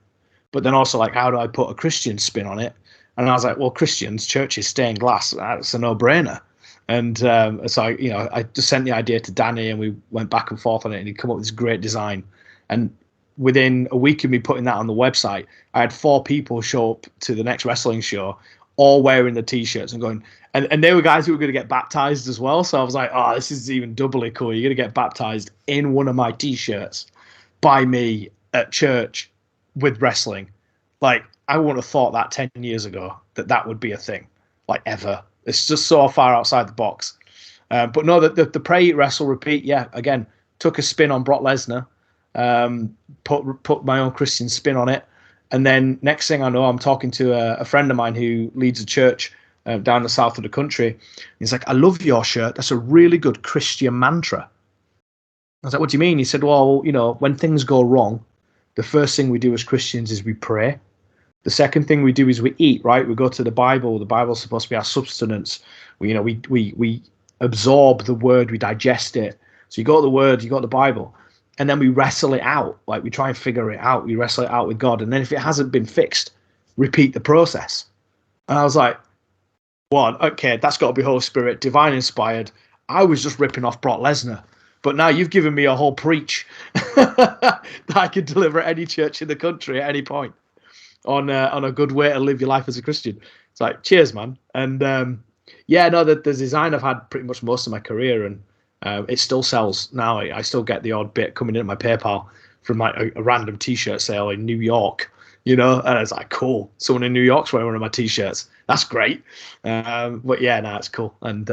But then also like, how do I put a Christian spin on it? And I was like, well, Christians, churches, stained glass, that's a no-brainer. And so I just sent the idea to Danny, and we went back and forth on it, and he'd come up with this great design. And within a week of me putting that on the website, I had 4 people show up to the next wrestling show, all wearing the T-shirts and going, and they were guys who were going to get baptized as well. So I was like, oh, this is even doubly cool. You're going to get baptized in one of my T-shirts by me at church with wrestling. Like, I wouldn't have thought that 10 years ago that would be a thing, like, ever. It's just so far outside the box. But no, the pray, eat, wrestle, repeat. Yeah, again, took a spin on Brock Lesnar, put my own Christian spin on it, and then next thing I know, I'm talking to a friend of mine who leads a church down the south of the country. He's like, "I love your shirt. That's a really good Christian mantra." I was like, "What do you mean?" He said, "Well, when things go wrong, the first thing we do as Christians is we pray. The second thing we do is we eat, right? We go to the Bible. The Bible's supposed to be our substance. We absorb the word, we digest it. So you got the word, you got the Bible, and then we wrestle it out. Like we try and figure it out. We wrestle it out with God, and then if it hasn't been fixed, repeat the process." And I was like, "Well, okay, that's got to be Holy Spirit, divine inspired." I was just ripping off Brock Lesnar, but now you've given me a whole preach that I can deliver at any church in the country at any point on a good way to live your life as a Christian. It's like, cheers, man. And the design I've had pretty much most of my career, and it still sells now. I still get the odd bit coming in at my PayPal from like a random T-shirt sale in New York, and it's like, cool. Someone in New York's wearing one of my T-shirts. That's great. But yeah, no, it's cool. And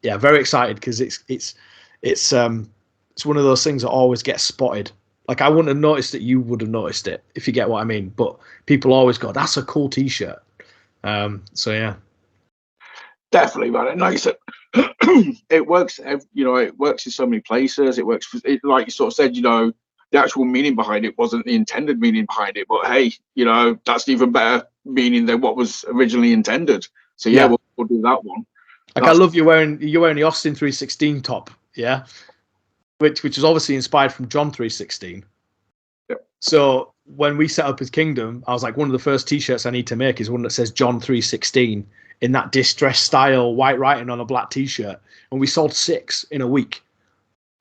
very excited because it's one of those things that always gets spotted. Like I wouldn't have noticed it, you would have noticed it, if you get what I mean. But people always go, "That's a cool T-shirt." So yeah, Definitely, man. And like you said, it works. It works in so many places. It works, like you sort of said. The actual meaning behind it wasn't the intended meaning behind it, but hey, that's even better meaning than what was originally intended. So yeah, we'll do that one. Like I love you're wearing the Austin 316 top, yeah, which is obviously inspired from John 316. Yep. So when we set up his kingdom, I was like, one of the first T-shirts I need to make is one that says John 316 in that distressed style, white writing on a black T-shirt, and we sold 6 in a week.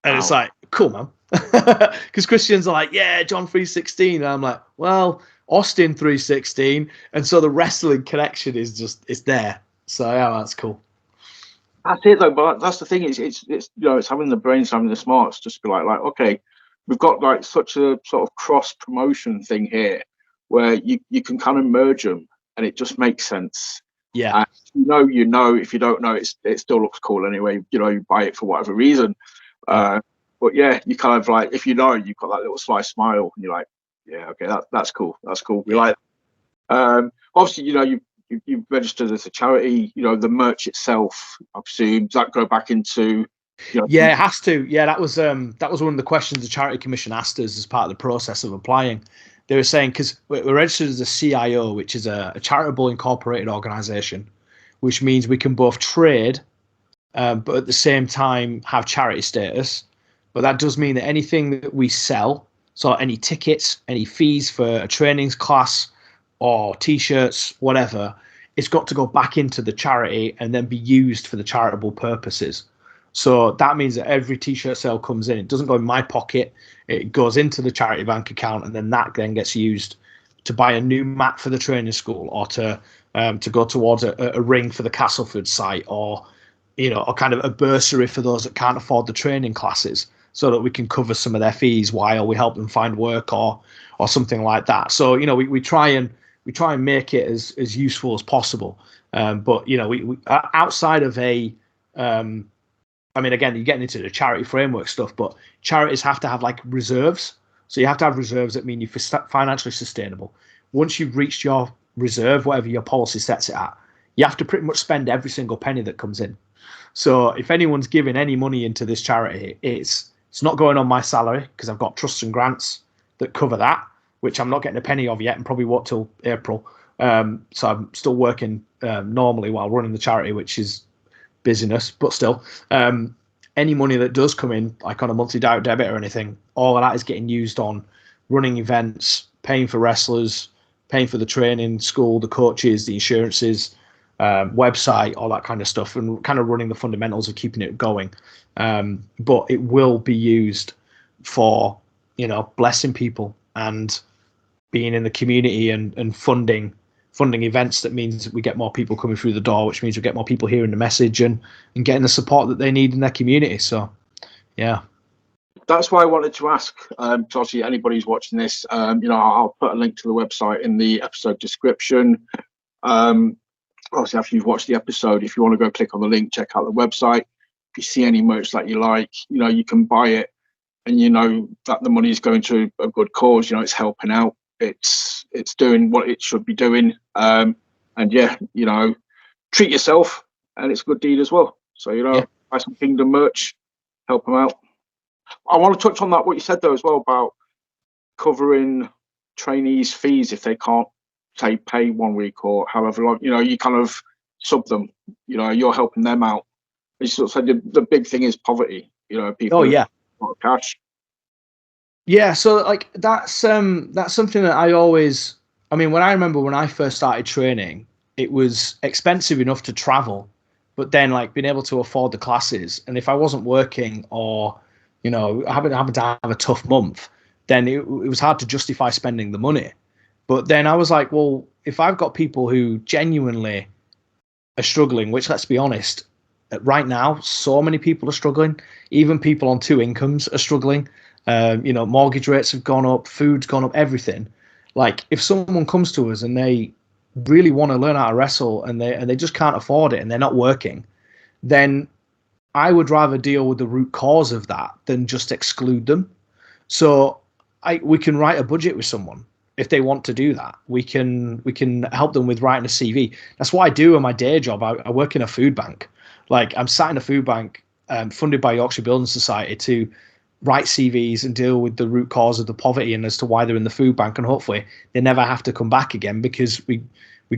And Wow. It's like, cool, man, because Christians are like, yeah, John 316, and I'm like, well, Austin 316, and so the wrestling connection is there. So yeah, that's cool. That's it though, but that's the thing. It's having the brains, having the smarts, just be like, okay, we've got like such a sort of cross promotion thing here, where you can kind of merge them, and it just makes sense. Yeah. If you don't know, it still looks cool anyway. You buy it for whatever reason. But yeah, you kind of like, if you've got that little sly smile, and you're like, yeah, okay, that's cool. That's cool. We like. Obviously, you've registered as a charity. The merch itself, I presume, does that go back into? Yeah, it has to. Yeah, that was one of the questions the Charity Commission asked us as part of the process of applying. They were saying, because we're registered as a CIO, which is a charitable incorporated organization, which means we can both trade, but at the same time have charity status. But that does mean that anything that we sell, so any tickets, any fees for a trainings class or T-shirts, whatever, it's got to go back into the charity and then be used for the charitable purposes. So that means that every T-shirt sale comes in. It doesn't go in my pocket. It goes into the charity bank account, and then that then gets used to buy a new mat for the training school, or to go towards a ring for the Castleford site, or or kind of a bursary for those that can't afford the training classes, so that we can cover some of their fees while we help them find work or something like that. So we try and make it as useful as possible. But we outside of a again, you're getting into the charity framework stuff, but charities have to have like reserves. So you have to have reserves that mean you're financially sustainable. Once you've reached your reserve, whatever your policy sets it at, you have to pretty much spend every single penny that comes in. So if anyone's giving any money into this charity, it's not going on my salary, because I've got trusts and grants that cover that, which I'm not getting a penny of yet, and probably won't till April. So I'm still working normally while running the charity, which is busyness, but still, any money that does come in, like on a monthly direct debit or anything, all of that is getting used on running events, paying for wrestlers, paying for the training school, the coaches, the insurances, website, all that kind of stuff, and kind of running the fundamentals of keeping it going. But it will be used for blessing people and being in the community and funding events. That means that we get more people coming through the door, which means we get more people hearing the message and getting the support that they need in their community. So yeah, that's why I wanted to ask, obviously anybody who's watching this, I'll put a link to the website in the episode description. Obviously after you've watched the episode, if you want to go click on the link, check out the website, you see any merch that you like, you know, you can buy it, and you know that the money is going to a good cause. You know, it's helping out. It's doing what it should be doing. And yeah, you know, treat yourself, and it's a good deed as well. So you know, buy some Kingdom merch, help them out. I want to touch on that what you said though as well about covering trainees' fees if they can't say pay 1 week or however long. You know, you kind of sub them. You know, you're helping them out. You sort of said the big thing is poverty. You know, people. Oh yeah. Got cash. Yeah, so like that's something that I mean, when I remember when I first started training, it was expensive enough to travel, but then like being able to afford the classes, and if I wasn't working or, you know, I happened to have a tough month, then it was hard to justify spending the money. But then I was like, well, if I've got people who genuinely are struggling, which let's be honest, right now, so many people are struggling. Even people on 2 incomes are struggling. You know, mortgage rates have gone up, food's gone up, everything. Like, if someone comes to us and they really want to learn how to wrestle and they just can't afford it and they're not working, then I would rather deal with the root cause of that than just exclude them. So we can write a budget with someone if they want to do that. We can help them with writing a CV. That's what I do in my day job. I work in a food bank. Like, I'm sat in a food bank funded by Yorkshire Building Society to write CVs and deal with the root cause of the poverty and as to why they're in the food bank, and hopefully they never have to come back again because we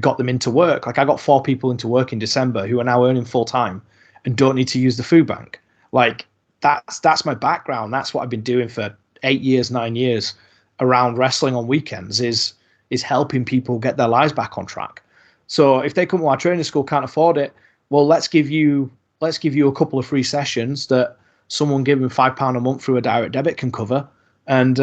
got them into work. Like, I got 4 people into work in December who are now earning full time and don't need to use the food bank. Like, that's my background. That's what I've been doing for 8 years, 9 years around wrestling on weekends is helping people get their lives back on track. So if they come to our training school, can't afford it, well, let's give you a couple of free sessions that someone giving £5 a month through a direct debit can cover, and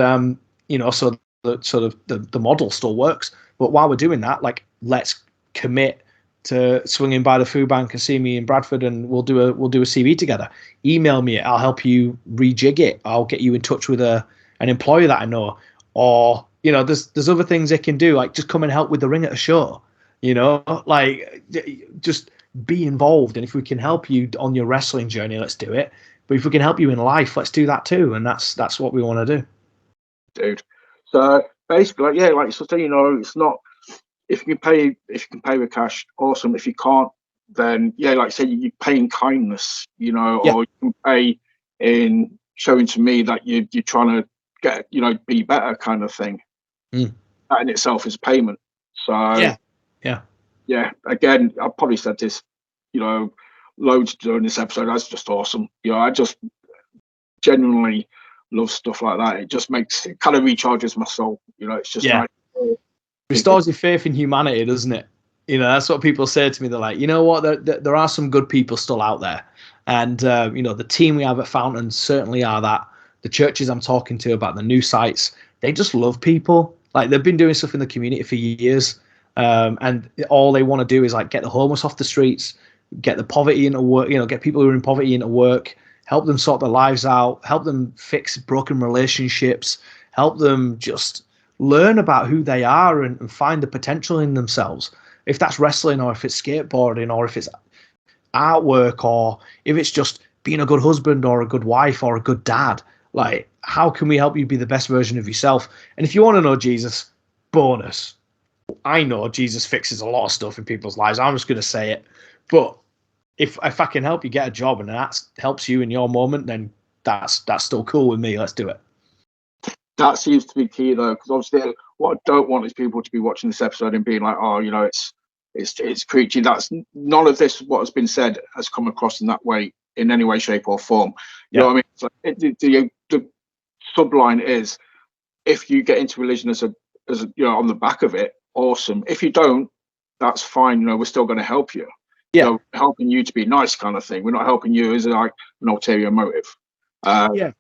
you know, so the model still works. But while we're doing that, like, let's commit to swinging by the food bank and see me in Bradford, and we'll do a CV together. Email me it. I'll help you rejig it. I'll get you in touch with an employer that I know, or you know, there's other things they can do, like just come and help with the ring at a show. You know, like, just be involved. And if we can help you on your wrestling journey, let's do it. But if we can help you in life, let's do that too. And that's what we want to do. Dude. So basically, like, yeah, like so, you know, it's not, if you can pay with cash, awesome. If you can't, then yeah, like I said, you pay in kindness, you know, or you can pay in showing to me that you're trying to get, you know, be better, kind of thing. That in itself is payment. So yeah. Again, I've probably said this, you know, loads during this episode. That's just awesome. You know, I just genuinely love stuff like that. It just it kind of recharges my soul. You know, it's just nice. Restores your faith in humanity, doesn't it? You know, that's what people say to me. They're like, you know what, there are some good people still out there. And, you know, the team we have at Fountain certainly are that. The churches I'm talking to about the new sites, they just love people. Like, they've been doing stuff in the community for years. And all they want to do is like get the homeless off the streets, get the poverty into work, you know, get people who are in poverty into work, help them sort their lives out, help them fix broken relationships, help them just learn about who they are and find the potential in themselves. If that's wrestling, or if it's skateboarding, or if it's artwork, or if it's just being a good husband or a good wife or a good dad, like, how can we help you be the best version of yourself? And if you want to know Jesus, bonus. I know Jesus fixes a lot of stuff in people's lives. I'm just going to say it. But if I can help you get a job and that helps you in your moment, then that's still cool with me. Let's do it. That seems to be key, though, because obviously what I don't want is people to be watching this episode and being like, oh, you know, it's preachy. That's none of this, what has been said, has come across in that way, in any way, shape, or form. You know what I mean? So the subline is, if you get into religion as a you know, on the back of it, awesome. If you don't, that's fine. You know, we're still going to help you. Yeah, you know, helping you to be nice, kind of thing. We're not helping you as like an ulterior motive. And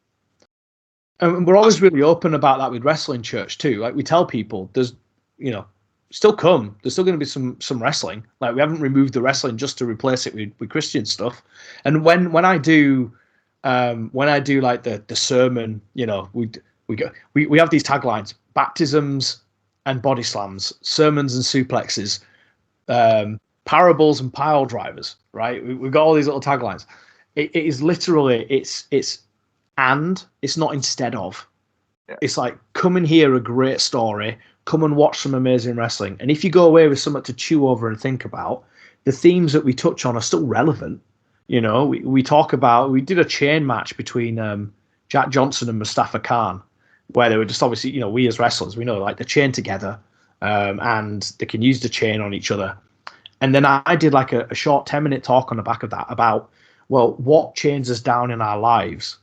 we're always really open about that with Wrestling Church too. Like, we tell people there's, you know, still come. There's still going to be some wrestling. Like, we haven't removed the wrestling just to replace it with Christian stuff. And when I do like the sermon, you know, we have these taglines: baptisms and body slams, sermons and suplexes, parables and pile drivers. Right? We've got all these little taglines. it is literally it's not instead of. Yeah. It's like, come and hear a great story, come and watch some amazing wrestling, and if you go away with something to chew over and think about, the themes that we touch on are still relevant. You know, we did a chain match between Jack Johnson and Mustafa Khan, where they were just obviously, you know, we as wrestlers, we know like they're chained together, and they can use the chain on each other. And then I did like a short 10-minute talk on the back of that about, well, what chains us down in our lives?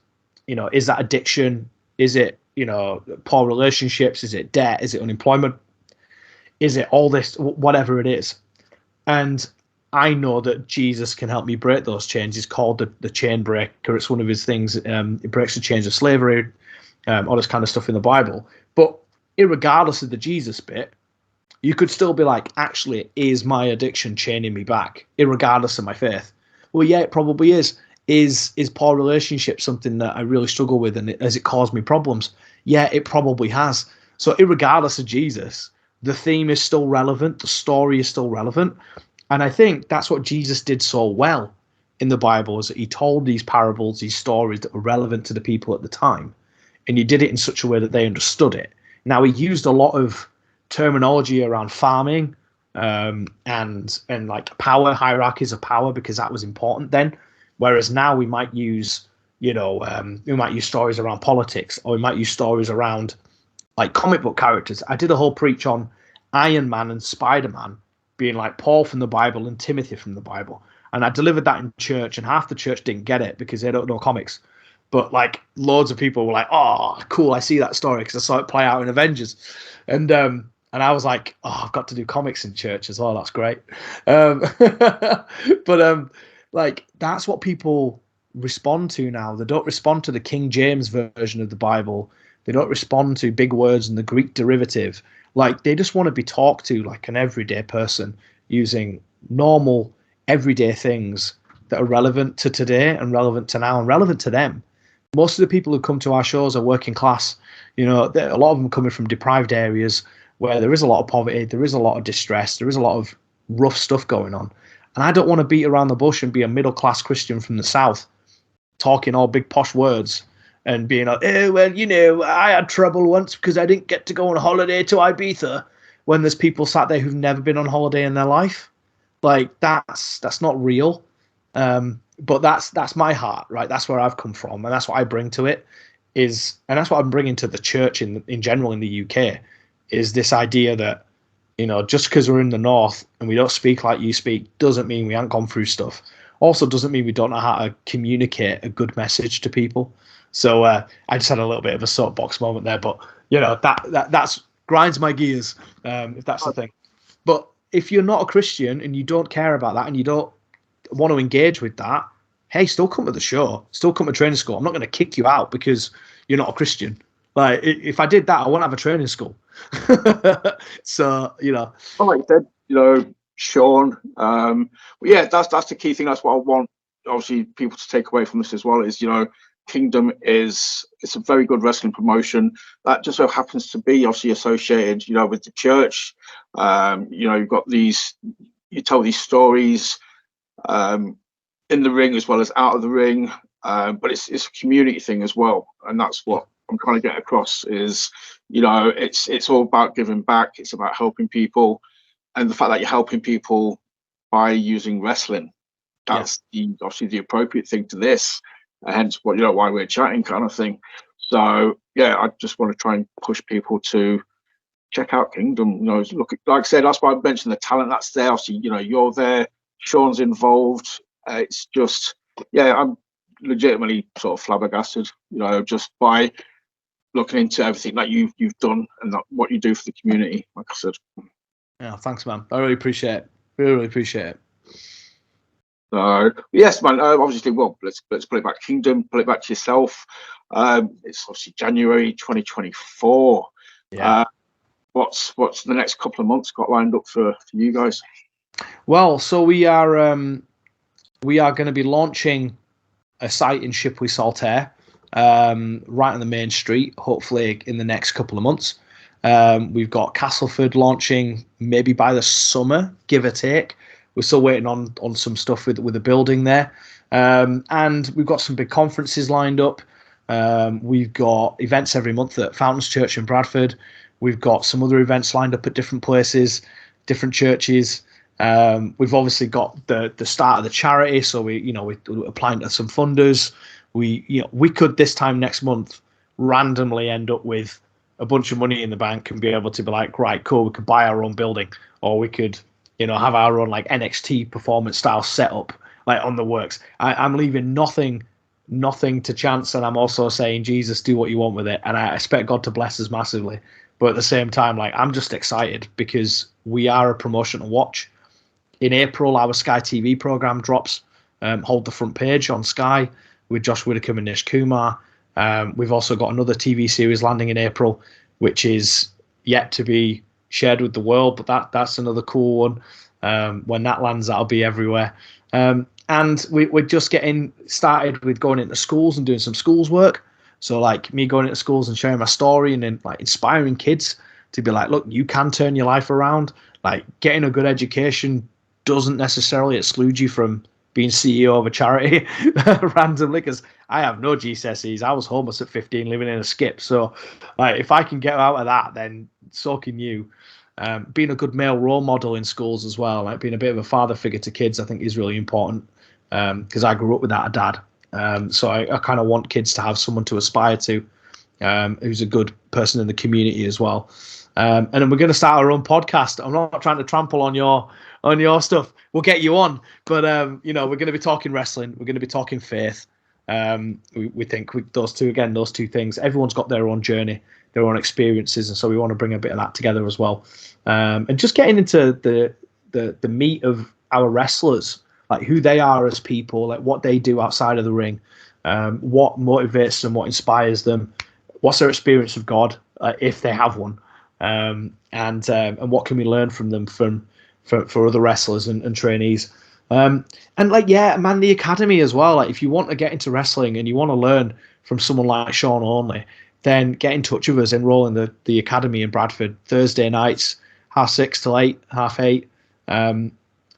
You know, is that addiction? Is it, you know, poor relationships? Is it debt? Is it unemployment? Is it all this, whatever it is? And I know that Jesus can help me break those chains. He's called the chain breaker. It's one of his things. It breaks the chains of slavery, all this kind of stuff in the Bible. But irregardless of the Jesus bit, you could still be like, actually, is my addiction chaining me back, irregardless of my faith? Well, yeah, it probably is. Is poor relationship something that I really struggle with, and has it caused me problems? Yeah, it probably has. So irregardless of Jesus, the theme is still relevant, the story is still relevant. And I think that's what Jesus did so well in the Bible, is that he told these parables, these stories that were relevant to the people at the time. And he did it in such a way that they understood it. Now, he used a lot of terminology around farming, and like power, hierarchies of power, because that was important then. Whereas now we might use, you know, we might use stories around politics, or we might use stories around like comic book characters. I did a whole preach on Iron Man and Spider-Man being like Paul from the Bible and Timothy from the Bible. And I delivered that in church, and half the church didn't get it because they don't know comics. But like loads of people were like, "Oh, cool! I see that story because I saw it play out in Avengers," and I was like, "Oh, I've got to do comics in church as well. That's great." But like that's what people respond to now. They don't respond to the King James version of the Bible. They don't respond to big words and the Greek derivative. Like they just want to be talked to like an everyday person using normal, everyday things that are relevant to today and relevant to now and relevant to them. Most of the people who come to our shows are working class. You know, a lot of them coming from deprived areas where there is a lot of poverty, there is a lot of distress, there is a lot of rough stuff going on. And I don't want to beat around the bush and be a middle class Christian from the South talking all big posh words and being like, oh, well, you know, I had trouble once because I didn't get to go on holiday to Ibiza, when there's people sat there who've never been on holiday in their life. Like that's not real. But that's my heart, right? That's where I've come from, and that's what I bring to it. And that's what I'm bringing to the church in general in the UK, is this idea that, you know, just because we're in the north and we don't speak like you speak doesn't mean we haven't gone through stuff. Also doesn't mean we don't know how to communicate a good message to people. So I just had a little bit of a soapbox moment there, but you know that's grinds my gears, if that's the thing. But if you're not a Christian and you don't care about that and you don't want to engage with that, hey, still come to the show, still come to training school. I'm not going to kick you out because you're not a Christian. Like if I did that, I wouldn't have a training school. So you know, like you said, you know, Sean. Yeah, that's the key thing. That's what I want, obviously, people to take away from this as well. Is, you know, Kingdom it's a very good wrestling promotion that just so happens to be obviously associated, you know, with the church. You know, you've got you tell these stories in the ring as well as out of the ring, but it's a community thing as well, and that's what I'm trying to get across. Is, you know, it's all about giving back. It's about helping people, and the fact that you're helping people by using wrestling, that's obviously the appropriate thing to this, and hence what, you know, why we're chatting kind of thing. So yeah, I just want to try and push people to check out Kingdom. You know, look, like I said, that's why I mentioned the talent that's there. Obviously, you know, you're there, Sean's involved. It's just, yeah, I'm legitimately sort of flabbergasted, you know, just by looking into everything that you've done and what you do for the community. Like I said. Yeah, thanks, man. I really appreciate it. Really appreciate it. So yes, man. Obviously, well, let's pull it back. Kingdom, pull it back to yourself. It's obviously January 2024. Yeah. What's the next couple of months got lined up for you guys? Well, so we are going to be launching a site in Shipley Saltaire, right on the main street, hopefully in the next couple of months. We've got Castleford launching maybe by the summer, give or take. We're still waiting on some stuff with the building there. And we've got some big conferences lined up. We've got events every month at Fountains Church in Bradford. We've got some other events lined up at different places, different churches. We've obviously got the start of the charity, so we're applying to some funders. We could this time next month randomly end up with a bunch of money in the bank and be able to be like, right, cool, we could buy our own building, or we could have our own like NXT performance style setup like on the works. I'm leaving nothing to chance, and I'm also saying, Jesus, do what you want with it, and I expect God to bless us massively. But at the same time, like, I'm just excited because we are a promotion to watch. In April, our Sky TV program drops, Hold the Front Page on Sky with Josh Widdicombe and Nish Kumar. We've also got another TV series landing in April, which is yet to be shared with the world, but that's another cool one. When that lands, that'll be everywhere. And we're just getting started with going into schools and doing some schools work. So like me going into schools and sharing my story and then like inspiring kids to be like, look, you can turn your life around. Like getting a good education doesn't necessarily exclude you from being CEO of a charity randomly, because I have no GCSEs. I was homeless at 15 living in a skip. So like, if I can get out of that, then so can you. Being a good male role model in schools as well, like being a bit of a father figure to kids, I think is really important, because I grew up without a dad. So I kind of want kids to have someone to aspire to, who's a good person in the community as well. And then we're going to start our own podcast. I'm not trying to trample on your stuff. We'll get you on, but we're going to be talking wrestling. We're going to be talking faith. We think those two things. Everyone's got their own journey, their own experiences, and so we want to bring a bit of that together as well. And just getting into the meat of our wrestlers, like who they are as people, like what they do outside of the ring, what motivates them, what inspires them, what's their experience of God, if they have one, and what can we learn from them for other wrestlers and trainees. And like, yeah, man, the academy as well. Like if you want to get into wrestling and you want to learn from someone like Sean Onley, then get in touch with us, enroll in the academy in Bradford, Thursday nights, 6:30 till 8, 8:30.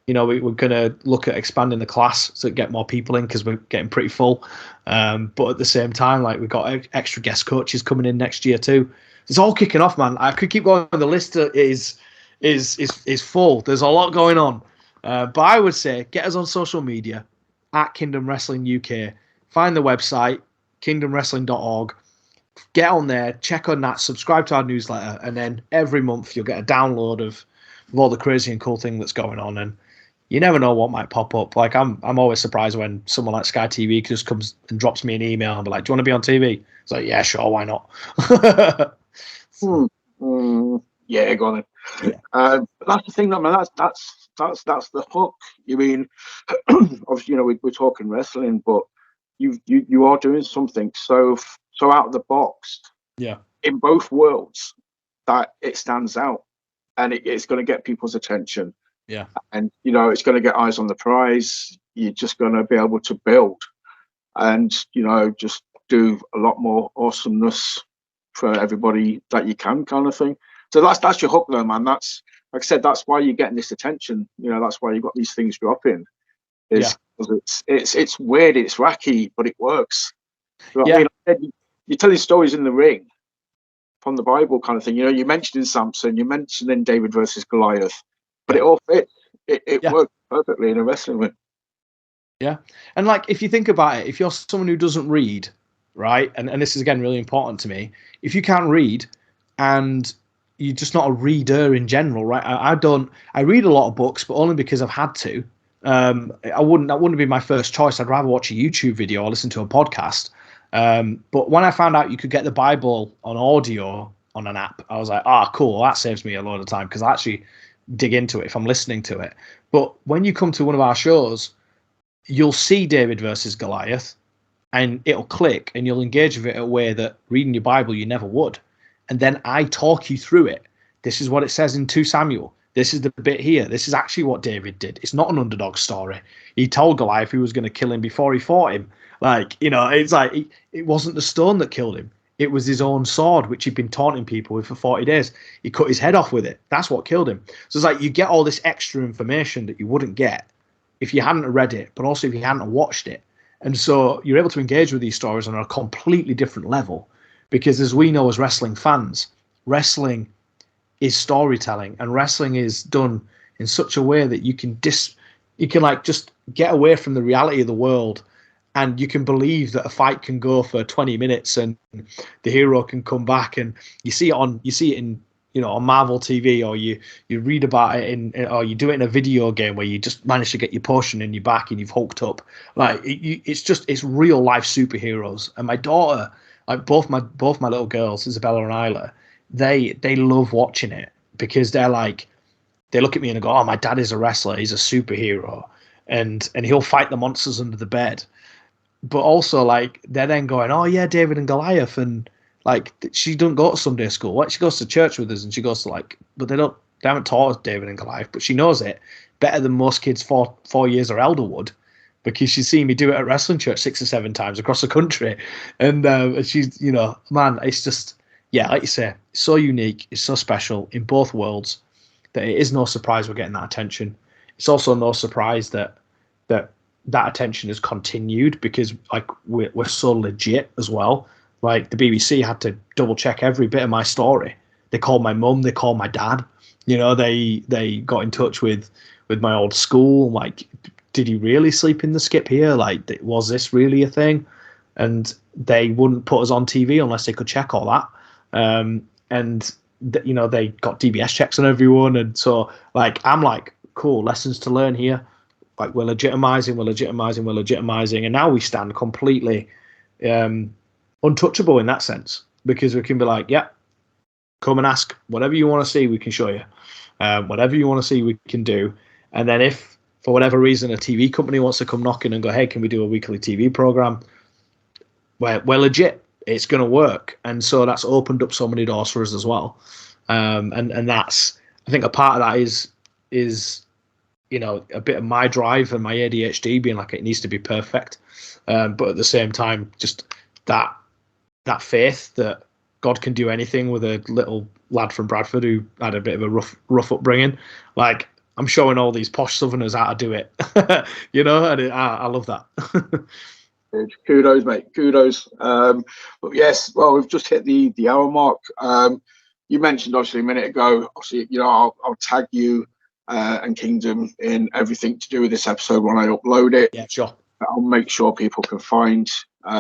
We're going to look at expanding the class to get more people in because we're getting pretty full. But at the same time, like we've got extra guest coaches coming in next year too. It's all kicking off, man. I could keep going. The list is full. There's a lot going on. But I would say get us on social media at Kingdom Wrestling UK. Find the website, kingdomwrestling.org. Get on there, check on that, subscribe to our newsletter, and then every month you'll get a download of all the crazy and cool thing that's going on. And you never know what might pop up. Like I'm always surprised when someone like Sky TV just comes and drops me an email and be like, "Do you want to be on TV?" It's like, yeah, sure, why not? Yeah, go on then. Yeah. That's the thing, man. That's the hook. You mean, obviously, we're talking wrestling, but you are doing something so out of the box. Yeah. In both worlds, that it stands out, and it's going to get people's attention. Yeah. And it's going to get eyes on the prize. You're just going to be able to build, and just do a lot more awesomeness for everybody that you can, kind of thing. So that's your hook, though, man. That's, like I said, that's why you're getting this attention. That's why you've got these things dropping. It's weird, it's wacky, but it works. So, yeah. You're telling stories in the ring from the Bible, kind of thing. You're mentioning Samson, you're mentioning David versus Goliath, but it all fits. It works perfectly in a wrestling ring. Yeah, and like if you think about it, if you're someone who doesn't read, right, and this is again really important to me, if you can't read and you're just not a reader in general, right? I read a lot of books, but only because I've had to. That wouldn't be my first choice. I'd rather watch a YouTube video or listen to a podcast. But when I found out you could get the Bible on audio on an app, I was like, cool, that saves me a lot of time because I actually dig into it if I'm listening to it. But when you come to one of our shows, you'll see David versus Goliath and it'll click and you'll engage with it in a way that reading your Bible you never would. And then I talk you through it. This is what it says in 2 Samuel. This is the bit here. This is actually what David did. It's not an underdog story. He told Goliath he was going to kill him before he fought him. Like, it's like it wasn't the stone that killed him. It was his own sword, which he'd been taunting people with for 40 days. He cut his head off with it. That's what killed him. So it's like you get all this extra information that you wouldn't get if you hadn't read it, but also if you hadn't watched it. And so you're able to engage with these stories on a completely different level, because as we know as wrestling fans, wrestling is storytelling, and wrestling is done in such a way that you can like just get away from the reality of the world, and you can believe that a fight can go for 20 minutes and the hero can come back, and you see it in on Marvel TV, or you read about it or you do it in a video game where you just manage to get your potion in your back and you've hulked up. Like it's real life superheroes. And my daughter, like both my little girls, Isabella and Isla, they love watching it, because they look at me and go, "Oh, my dad is a wrestler. He's a superhero, and he'll fight the monsters under the bed." But also, like, they're then going, "Oh yeah, David and Goliath," and like, she doesn't go to Sunday school. Like, she goes to church with us, and she goes to but they haven't taught us David and Goliath, but she knows it better than most kids 4 years or elder would, because she's seen me do it at wrestling church 6 or 7 times across the country. And she's, man, it's just, yeah, like you say, it's so unique, it's so special in both worlds, that it is no surprise we're getting that attention. It's also no surprise that attention has continued, because like we're so legit as well. Like, the BBC had to double check every bit of my story. They called my mum, they called my dad. They got in touch with my old school. Like, did he really sleep in the skip here? Like, was this really a thing? And they wouldn't put us on TV unless they could check all that. They got DBS checks on everyone. And so, like, I'm like, cool, lessons to learn here. Like, we're legitimizing. And now we stand completely untouchable in that sense, because we can be like, yeah, come and ask whatever you want to see, we can show you. Whatever you want to see, we can do. And then if for whatever reason a TV company wants to come knocking and go, hey, can we do a weekly TV program? We're legit. It's going to work. And so that's opened up so many doors for us as well. And that's, I think, a part of that is a bit of my drive and my ADHD being like, it needs to be perfect. But at the same time, just that faith that God can do anything with a little lad from Bradford who had a bit of a rough upbringing. Like, I'm showing all these posh Southerners how to do it, and I love that. Kudos, mate. Kudos. But yes, well, we've just hit the hour mark. You mentioned obviously a minute ago, obviously, I'll tag you and Kingdom in everything to do with this episode when I upload it. Yeah, sure. I'll make sure people can find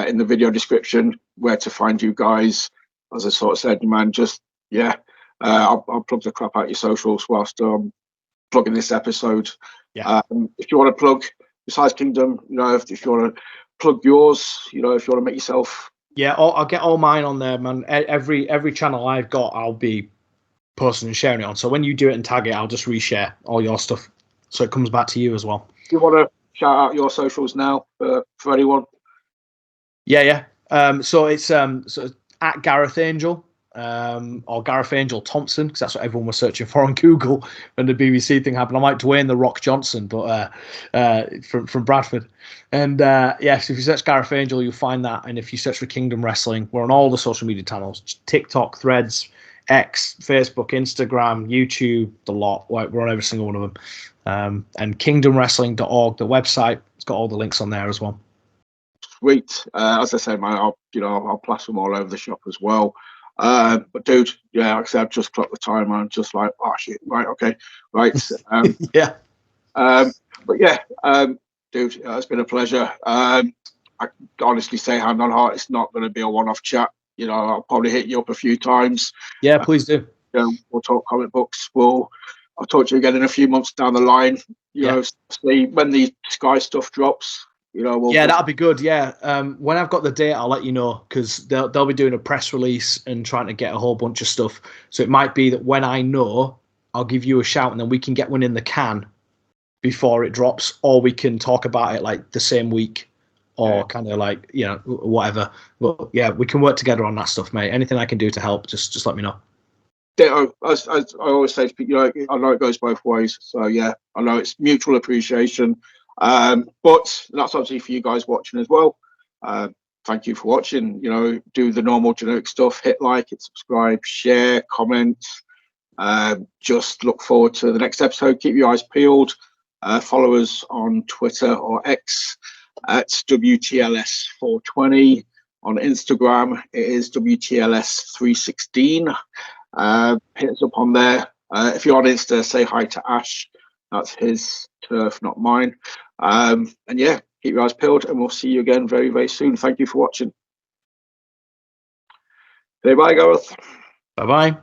in the video description where to find you guys. As I sort of said, man, just, I'll plug the crap out your socials whilst plugging this episode. Yeah. If you want to plug, besides Kingdom, if you want to plug yours, if you want to make yourself. Yeah, I'll get all mine on there, man. Every channel I've got, I'll be posting and sharing it on. So when you do it and tag it, I'll just reshare all your stuff, so it comes back to you as well. Do you want to shout out your socials now for anyone? Yeah. So it's at Gareth Angel, or Gareth Angel Thompson, because that's what everyone was searching for on Google when the BBC thing happened. I'm like Dwayne the Rock Johnson, but from Bradford. And yes, if you search Gareth Angel, you'll find that. And if you search for Kingdom Wrestling, we're on all the social media channels: TikTok, Threads, X, Facebook, Instagram, YouTube, the lot. We're on every single one of them. And kingdomwrestling.org, the website, it's got all the links on there as well. Sweet. As I said, man, I'll plaster them all over the shop as well. But dude, like I said, I've just clocked the time. I'm just like, oh shit, right, okay, right. Yeah. But yeah, dude, it's been a pleasure. I honestly say, hand on heart, it's not going to be a one-off chat. I'll probably hit you up a few times. Yeah, please do. We'll talk comic books. I'll talk to you again in a few months down the line. See when the Sky stuff drops. That'll be good. Yeah, when I've got the date, I'll let you know, because they'll be doing a press release and trying to get a whole bunch of stuff. So it might be that when I know, I'll give you a shout, and then we can get one in the can before it drops, or we can talk about it like the same week, or kind of like whatever. But yeah, we can work together on that stuff, mate. Anything I can do to help, just let me know. As I always say to people, I know it goes both ways. So yeah, I know it's mutual appreciation. But that's obviously for you guys watching as well. Thank you for watching. Do the normal generic stuff: hit like, hit subscribe, share, comment. Just look forward to the next episode. Keep your eyes peeled. Follow us on Twitter or X at WTLS420. On Instagram, it is WTLS316. Hit us up on there. If you're on Insta, say hi to Ash. That's his turf, not mine. And yeah, keep your eyes peeled, and we'll see you again very, very soon. Thank you for watching. Say bye, Gareth. Bye bye.